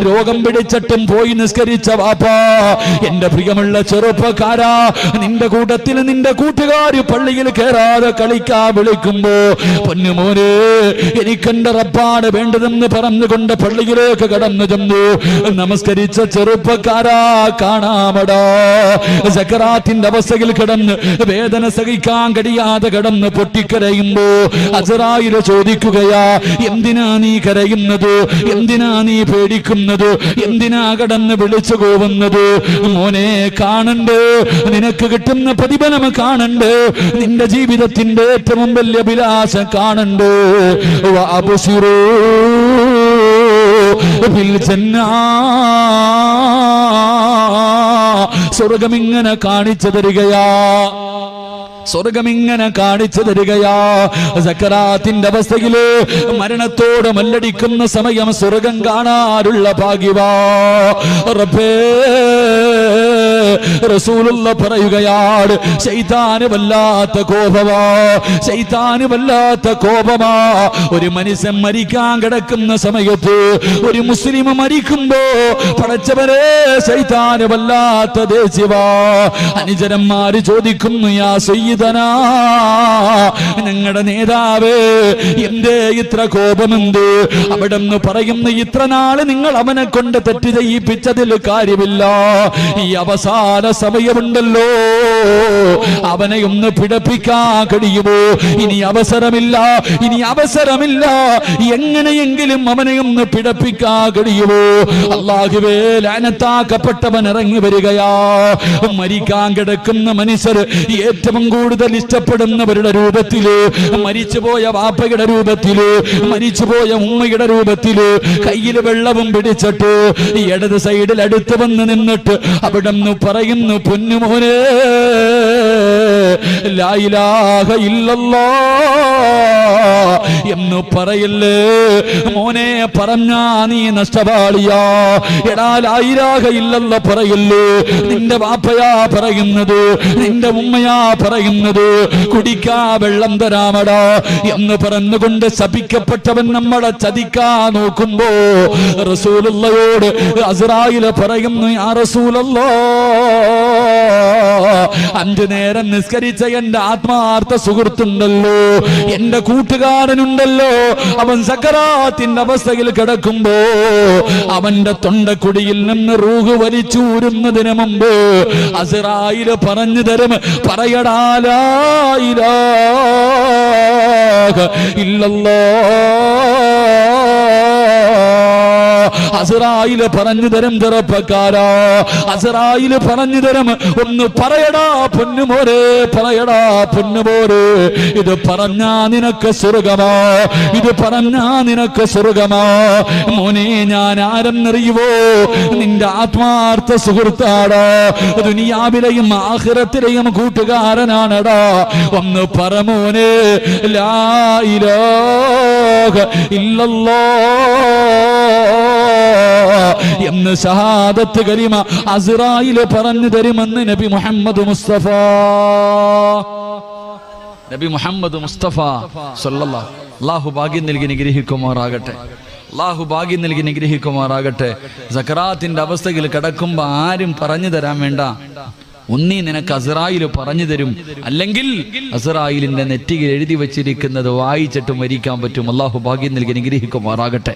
രോഗം പിടിച്ചിട്ടും പോയി നിസ്കരിച്ച വാപ്പാ, എന്റെ പ്രിയമുള്ള ചെറുപ്പക്കാരാ, നിന്റെ കൂട്ടത്തിൽ നിന്റെ കൂട്ടുകാര് പള്ളിയിൽ കയറാതെ കളിക്കാൻ വിളിക്കുമ്പോ, പൊന്നുമോനെ എനിക്കെന്റെ റബ്ബാണ് വേണ്ടതെന്ന് പറഞ്ഞുകൊണ്ട് പള്ളിയിലേക്ക് കടന്നു ചെന്നു നമസ്കരിച്ച ചെറുപ്പക്കാരാ കാണാമടാ. സക്കറാത്തിന്റെ അവസ്ഥയിൽ കിടന്ന് വേദന സഹിക്കാൻ കഴിയാതെ കിടന്ന് പൊട്ടിക്കരയുമ്പോ അസ്റായിൽ ചോദിക്കുകയാ, എന്തിനാ നീ കരയുന്നത്? എന്തിനാ നീ പേടിക്കുന്നത്? എന്തിനാ കടന്ന് വിളിച്ചു പോകുന്നത്? മോനെ കാണണ്ടേ, നിനക്ക് കിട്ടുന്ന പ്രതിഫലം കാണണ്ടേ, നിന്റെ ജീവിതത്തിന്റെ ഏറ്റവും വലിയ അഭിലാഷം കാണണ്ടേ. വഅബ്ശിറൂ ബിൽ ജന്നാ, സ്വർഗമിങ്ങനെ കാണിച്ചു തരികയാ, സ്വർഗമിങ്ങനെ കാണിച്ചു തരികയാ. സക്കറാത്തിന്റെ അവസ്ഥയില് മരണത്തോട് മല്ലടിക്കുന്ന സമയം സ്വർഗം കാണാനുള്ള ഭാഗ്യവാ. റബ്ബേ, റസൂലുള്ള പറയുകയാണ്, ശൈത്താന് വല്ലാത്ത കോപമാ, ശൈത്താന് വല്ലാത്ത കോപമാ. ഒരു മനുഷ്യൻ മരിക്കാൻ കിടക്കുന്ന സമയത്ത്, ഒരു മുസ്ലിം മരിക്കുമ്പോ പടച്ചവരെ ശൈത്താന് വല്ലാത്ത ദേഷ്യവാ. അനുചരന്മാര് ചോദിക്കുന്നു, യാ സയ്യിദനാ, ഞങ്ങളുടെ നേതാവേ, എന്തേ ഇത്ര കോപമെന്ത്? അവിടെന്ന് പറയുന്നു, ഇത്ര നാള് നിങ്ങൾ അവനെ കൊണ്ട് തെറ്റ് ചെയ്യിപ്പിച്ചതിൽ കാര്യമില്ല. ഈ അവസാന സമയമുണ്ടല്ലോ, അവനെ ഒന്ന് പിടപ്പിക്കാൻ കഴിയുമോ? ഇനി അവസരമില്ല, ഇനി അവസരമില്ല. എങ്ങനെയെങ്കിലും അവനെ ഒന്ന് പിടപ്പിക്കാൻ കഴിയുമോ? അല്ലാഹുവേ, ലഅനത്താക്കപ്പെട്ടവൻ ഇറങ്ങി വരികയാ. മരിക്കാൻ കിടക്കുന്ന മനുഷ്യർ ഏറ്റവും കൂടുതൽ ഇഷ്ടപ്പെടുന്നവരുടെ രൂപത്തില്, മരിച്ചുപോയ വാപ്പയുടെ രൂപത്തില്, മരിച്ചുപോയ ഉമ്മയുടെ രൂപത്തില്, കയ്യിൽ വെള്ളവും പിടിച്ചിട്ട് ഇടത് സൈഡിൽ അടുത്ത് വന്ന് നിന്നിട്ട് അവിടെ നിന്ന് പറയുന്നു, പൊന്നുമോനെ ലാ ഇലാഹ ഇല്ലല്ലാഹ് എന്ന് പറയല്ലേ മോനെ. പറഞ്ഞാ നീ നഷ്ടപാളിയാ. എടാ, ലാ ഇലാഹ ഇല്ലല്ലാഹ് പറയല്ലേ. നിന്റെ വാപ്പയാ പറയുന്നത്, നിന്റെ ഉമ്മയാ പറയുന്നത്, കുടിക്കാ വെള്ളം തരാമടാ എന്ന് പറഞ്ഞുകൊണ്ട് ശപിക്കപ്പെട്ടവൻ നമ്മളെ ചതിക്കാൻ നോക്കുമ്പോ റസൂലുള്ളയോട് അസ്റായിൽ പറയുന്നു, യാ റസൂലല്ലാഹ്, 5 നേരം നിസ്കരിച്ച എന്റെ ആത്മാർത്ഥ സുഹൃത്തുണ്ടല്ലോ, എന്റെ കൂട്ടുകാരനുണ്ടല്ലോ, അവൻ സക്കറാത്തിന്റെ അവസ്ഥയിൽ കിടക്കുമ്പോ അവന്റെ തൊണ്ടക്കുടിയിൽ നിന്ന് റൂഹ് വലിച്ചൂരുന്നതിന് മുമ്പ് അസ്റായിൽ പറഞ്ഞു തരും, പറയടാ ലാ ഇലാഹ ഇല്ലല്ലാഹ്. അസ്റായില് പറഞ്ഞു തരും ചെറുപ്പക്കാരാ, അസ്റായില് പറഞ്ഞു തരും. ഒന്ന് പറയടാ പൊന്നുമോരെ, പറയടാ പൊന്നുമോരെ, ഇത് പറഞ്ഞാ നിനക്ക് സ്വർഗമാ, ഇത് പറഞ്ഞാ നിനക്ക് സ്വർഗമാ. മോനെ ഞാൻ ആരെന്നറിയുവോ? നിന്റെ ആത്മാർത്ഥ സുഹൃത്താടാ, ദുനിയാവിലെയും ആഖിറത്തിലെയും കൂട്ടുകാരനാണടാ. ഒന്ന് പറ മോനെ, ലാ ഇലാഹ ഇല്ലല്ലാഹ് എന്ന് ഷഹാദത്ത് കലിമ അസ്റായിൽ പറഞ്ഞു തരുമെന്ന് നബി മുഹമ്മദ് മുസ്തഫ, നബി മുഹമ്മദ് മുസ്തഫ സല്ലല്ലാഹു. അല്ലാഹു ഭാഗ്യം നൽകി നിഗ്രഹിക്കുമാറാകട്ടെ, അല്ലാഹു ഭാഗ്യം നൽകി നിഗ്രഹിക്കുമാറാകട്ടെ. സക്കറാത്തിന്റെ അവസ്ഥയിൽ കിടക്കുമ്പോ ആരും പറഞ്ഞു തരാൻ വേണ്ട. ഒന്നീ നിനക്ക് അസ്റായിൽ പറഞ്ഞു തരും, അല്ലെങ്കിൽ അസ്റായിലിന്റെ നെറ്റിയിൽ എഴുതി വെച്ചിരിക്കുന്നത് വായിച്ചിട്ട് മരിക്കാൻ പറ്റും. അല്ലാഹു ഭാഗ്യം നൽകി നിഗ്രഹിക്കുമാറാകട്ടെ,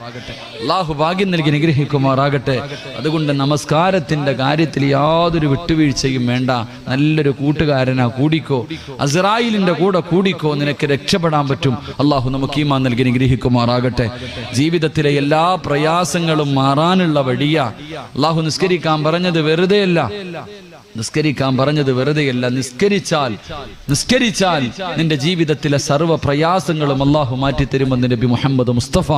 അല്ലാഹു ഭാഗ്യം നൽകി നിഗ്രഹിക്കുമാറാകട്ടെ. അതുകൊണ്ട് നമസ്കാരത്തിന്റെ കാര്യത്തിൽ യാതൊരു വിട്ടുവീഴ്ചയും വേണ്ട. നല്ലൊരു കൂട്ടുകാരനാ, കൂടിക്കോ, അസ്റായിലിന്റെ കൂടെ കൂടിക്കോ, നിനക്ക് രക്ഷപ്പെടാൻ പറ്റും. അല്ലാഹു നമുക്ക് ഈമാൻ നൽകി നിഗ്രഹിക്കുമാറാകട്ടെ. ജീവിതത്തിലെ എല്ലാ പ്രയാസങ്ങളും മാറാനുള്ള വഴിയാ. അല്ലാഹു നിസ്കരിക്കാൻ പറഞ്ഞത് വെറുതെയല്ല, നിസ്കരിക്കാൻ പറഞ്ഞത് വെറുതെയല്ല. നിസ്കരിച്ചാൽ നിന്റെ ജീവിതത്തിലെ സർവ്വ പ്രയാസങ്ങളും അല്ലാഹു മാറ്റിത്തരുമെന്ന് നബി മുഹമ്മദ് മുസ്തഫ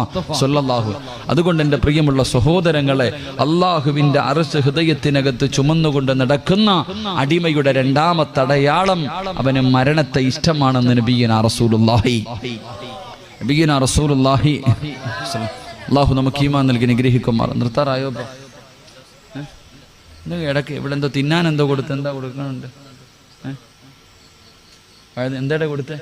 സ്വല്ലല്ലാഹു. അതുകൊണ്ട് എൻ്റെ പ്രിയമുള്ള സഹോദരങ്ങളെ, അല്ലാഹുവിന്റെ അർശ് ഹൃദയത്തിനകത്ത് ചുമന്നുകൊണ്ട് നടക്കുന്ന അടിമയുടെ രണ്ടാമത്തെ അടയാളം അവന് മരണത്തെ ഇഷ്ടമാണെന്ന് നബിയനാ റസൂലുള്ളാഹി. അല്ലാഹു നമുക്ക് ഈമാൻ നൽകി നിഗ്രഹിക്കുമാർ. നിർത്താറായോ? ഇടയ്ക്ക് ഇവിടെ എന്തോ തിന്നാൻ എന്തോ കൊടുത്ത്, എന്താ കൊടുക്കണുണ്ട്? എന്താടെ കൊടുത്തേ?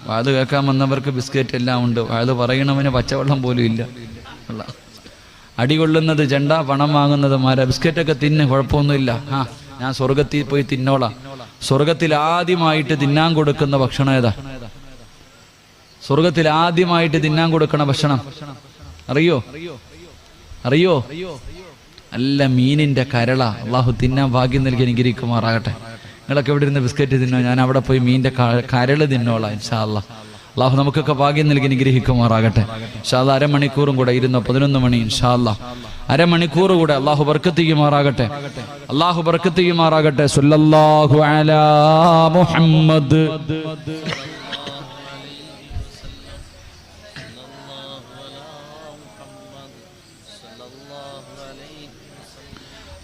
വാത് കേൾക്കാൻ വന്നവർക്ക് ബിസ്ക്കറ്റ് എല്ലാം ഉണ്ട്. വാത് പറയണവന് പച്ചവെള്ളം പോലും ഇല്ല. അടികൊള്ളുന്നത് ചെണ്ട, പണം വാങ്ങുന്നത് മാര. ബിസ്ക്കറ്റൊക്കെ തിന്ന്, കുഴപ്പമൊന്നുമില്ല. ഞാൻ സ്വർഗത്തിൽ പോയി തിന്നോളാം. സ്വർഗത്തിൽ ആദ്യമായിട്ട് തിന്നാൻ കൊടുക്കുന്ന ഭക്ഷണം ഏതാ? സ്വർഗത്തിൽ ആദ്യമായിട്ട് തിന്നാൻ കൊടുക്കണ ഭക്ഷണം അറിയോ? അല്ല, മീനിന്റെ കരള. അള്ളാഹു തിന്നാൻ ഭാഗ്യം നൽകി അനുഗ്രഹിക്കുമാറാകട്ടെ. നിങ്ങളൊക്കെ ഇവിടെ ഇരുന്ന് ബിസ്ക്കറ്റ് തിന്നോ, ഞാൻ അവിടെ പോയി മീനിന്റെ കരള് തിന്നോളാം ഇൻഷാ അല്ലാഹ്. അള്ളാഹു നമുക്കൊക്കെ ഭാഗ്യം നൽകി അനുഗ്രഹിക്കുമാറാകട്ടെ. ഇൻഷാ അല്ലാഹ് അരമണിക്കൂറും കൂടെ ഇരുന്നോ, 11 മണി ഇൻഷാ അല്ലാഹ്. അരമണിക്കൂർ കൂടെ അള്ളാഹു ബർക്കത്ത് ചെയ്യുമാറാകട്ടെ, അള്ളാഹു ബർക്കത്ത് ചെയ്യുമാറാകട്ടെ. സല്ലല്ലാഹു അലാ മുഹമ്മദ്.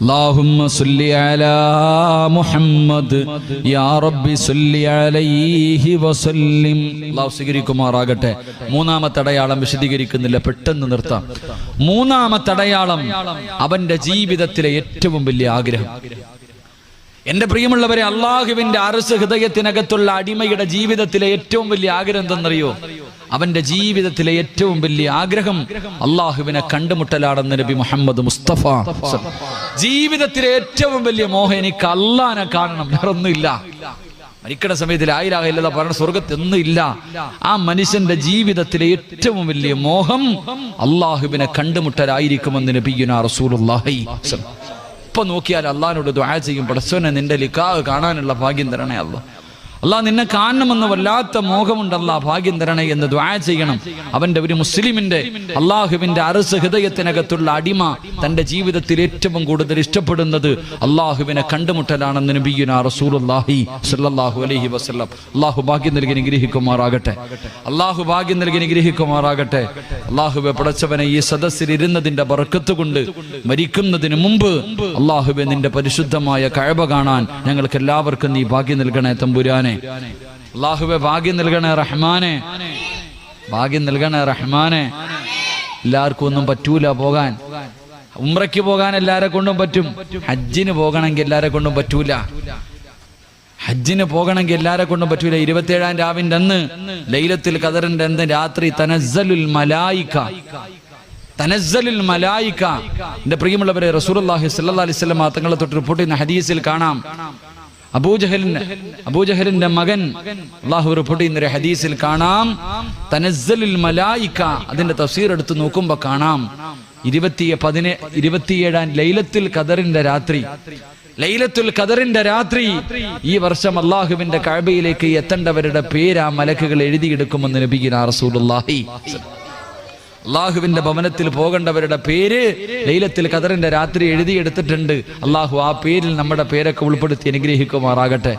اللهم صل على محمد يا رب صل عليه وسلم. അല്ലാഹു സ്വീകരിക്കുമാറാകട്ടെ. മൂന്നാമത്തെ അടയാളം വിശദീകരിക്കുന്നില്ല, പെട്ടെന്ന് നിർത്താം. മൂന്നാമത്തെ അടയാളം അവന്റെ ജീവിതത്തിലെ ഏറ്റവും വലിയ ആഗ്രഹം. എന്റെ പ്രിയമുള്ളവരെ, അള്ളാഹുവിന്റെ അർശ് ഹൃദയത്തിനകത്തുള്ള അടിമയുടെ ജീവിതത്തിലെ ഏറ്റവും വലിയ ആഗ്രഹം എന്തെന്നറിയോ? അവന്റെ ജീവിതത്തിലെ ഏറ്റവും വലിയ ആഗ്രഹം അള്ളാഹുവിനെ കണ്ടുമുട്ടലാണെന്ന് നബി മുഹമ്മദ് മുസ്തഫ. ജീവിതത്തിലെ ഏറ്റവും വലിയ മോഹം, എനിക്ക് അള്ളാഹിനെ കാണണം, വേറൊന്നുമില്ല. മരിക്കണ സമയത്തിൽ ലാ ഇലാഹ ഇല്ലല്ലാഹ് പറഞ്ഞ സ്വർഗത്തൊന്നും ഇല്ല. ആ മനുഷ്യന്റെ ജീവിതത്തിലെ ഏറ്റവും വലിയ മോഹം അള്ളാഹുവിനെ കണ്ടുമുട്ടലായിരിക്കുമെന്ന് നബിയുനാ റസൂലുള്ളാഹി. ഇപ്പൊ നോക്കിയാൽ അള്ളാഹിനോട് ദുആ ചെയ്യും, പടച്ചോനെ നിന്റെ ലിഖാഹ് കാണാനുള്ള ഭാഗ്യം തരണേ അല്ലാഹ്. അല്ലാഹ് നിന്നെ കാണണമെന്ന് വല്ലാത്ത മോഹമുണ്ട്, അല്ലാഹ് ഭാഗ്യം തരണേ എന്ന് ദുആ ചെയ്യണം. അവന്റെ ഒരു മുസ്ലിമിന്റെ അള്ളാഹുവിന്റെ അർശ് ഹൃദയത്തിനകത്തുള്ള അടിമ തന്റെ ജീവിതത്തിൽ ഏറ്റവും കൂടുതൽ ഇഷ്ടപ്പെടുന്നത് അള്ളാഹുവിനെ കണ്ടുമുട്ടലാണെന്ന് നബിയുനാ റസൂലുള്ളാഹി സ്വല്ലല്ലാഹു അലൈഹി വസല്ലം. അള്ളാഹു ഭാഗ്യം നൽകി അനുഗ്രഹിക്കുമാറാകട്ടെ, അള്ളാഹു ഭാഗ്യം നൽകി അനുഗ്രഹിക്കുമാറാകട്ടെ. അള്ളാഹുവെ പടച്ചവനെ, ഈ സദസ്സിൽ ഇരുന്നതിന്റെ ബർക്കത്ത് കൊണ്ട് മരിക്കുന്നതിന് മുമ്പ് അള്ളാഹുവെ നിന്റെ പരിശുദ്ധമായ കഅബ കാണാൻ ഞങ്ങൾക്ക് എല്ലാവർക്കും നീ ഭാഗ്യം നൽകണേ തമ്പുരാനെ. അല്ലാഹുവേ ഭാഗ്യം നൽകണേ റഹ്മാനെ, ഭാഗ്യം നൽകണേ റഹ്മാനെ. എല്ലാവർക്കും ഒന്നും പറ്റൂല പോകാൻ. ഉംറയ്ക്ക് പോകാൻ എല്ലാരെ കൊണ്ടും പറ്റും, ഹജ്ജിന് പോകണമെങ്കിൽ എല്ലാരെ കൊണ്ടും പറ്റൂല. ഹജ്ജിന് പോകണമെങ്കിൽ എല്ലാരെ കൊണ്ടും പറ്റൂല. 27-ാം രാവിന്റെ അന്ന്, ലൈലത്തുൽ ഖദറിന്റെ അന്ന് രാത്രി തനസ്സലുൽ മലായിക, തനസ്സലുൽ മലായിക. എന്റെ പ്രിയമുള്ളവരെ, റസൂലുള്ളാഹി സ്വല്ലല്ലാഹി അലൈഹി വസല്ലം തങ്ങളെ തൊട്ട് റിപ്പോർട്ട് ചെയ്യുന്ന ഹദീസിൽ കാണാം, അബൂജഹലിന്റെ മകൻ അല്ലാഹു റിപ്പോർട്ട് ചെയ്യുന്ന ഒരു ഹദീസിൽ കാണാം, തനസ്സലുൽ മലായിക. അതിന്റെ തഫ്സീർ എടുത്ത് നോക്കുമ്പോ കാണാം 27-ാം ലൈലത്തുൽ ഖദറിന്റെ രാത്രി, ലൈലത്തുൽ ഖദറിന്റെ രാത്രി ഈ വർഷം അല്ലാഹുവിന്റെ കഅബയിലേക്ക് എത്തേണ്ടവരുടെ പേര് ആ മലക്കുകൾ എഴുതിയെടുക്കുമെന്ന് നബിയുനാ റസൂലുള്ളാഹി. അള്ളാഹുവിന്റെ ഭവനത്തിൽ പോകേണ്ടവരുടെ പേര് ലൈലത്തുൽ ഖദറിന്റെ രാത്രി എഴുതിയെടുത്തിട്ടുണ്ട്. അള്ളാഹു ആ പേരിൽ നമ്മുടെ പേരൊക്കെ ഉൾപ്പെടുത്തി അനുഗ്രഹിക്കുമാറാകട്ടെ.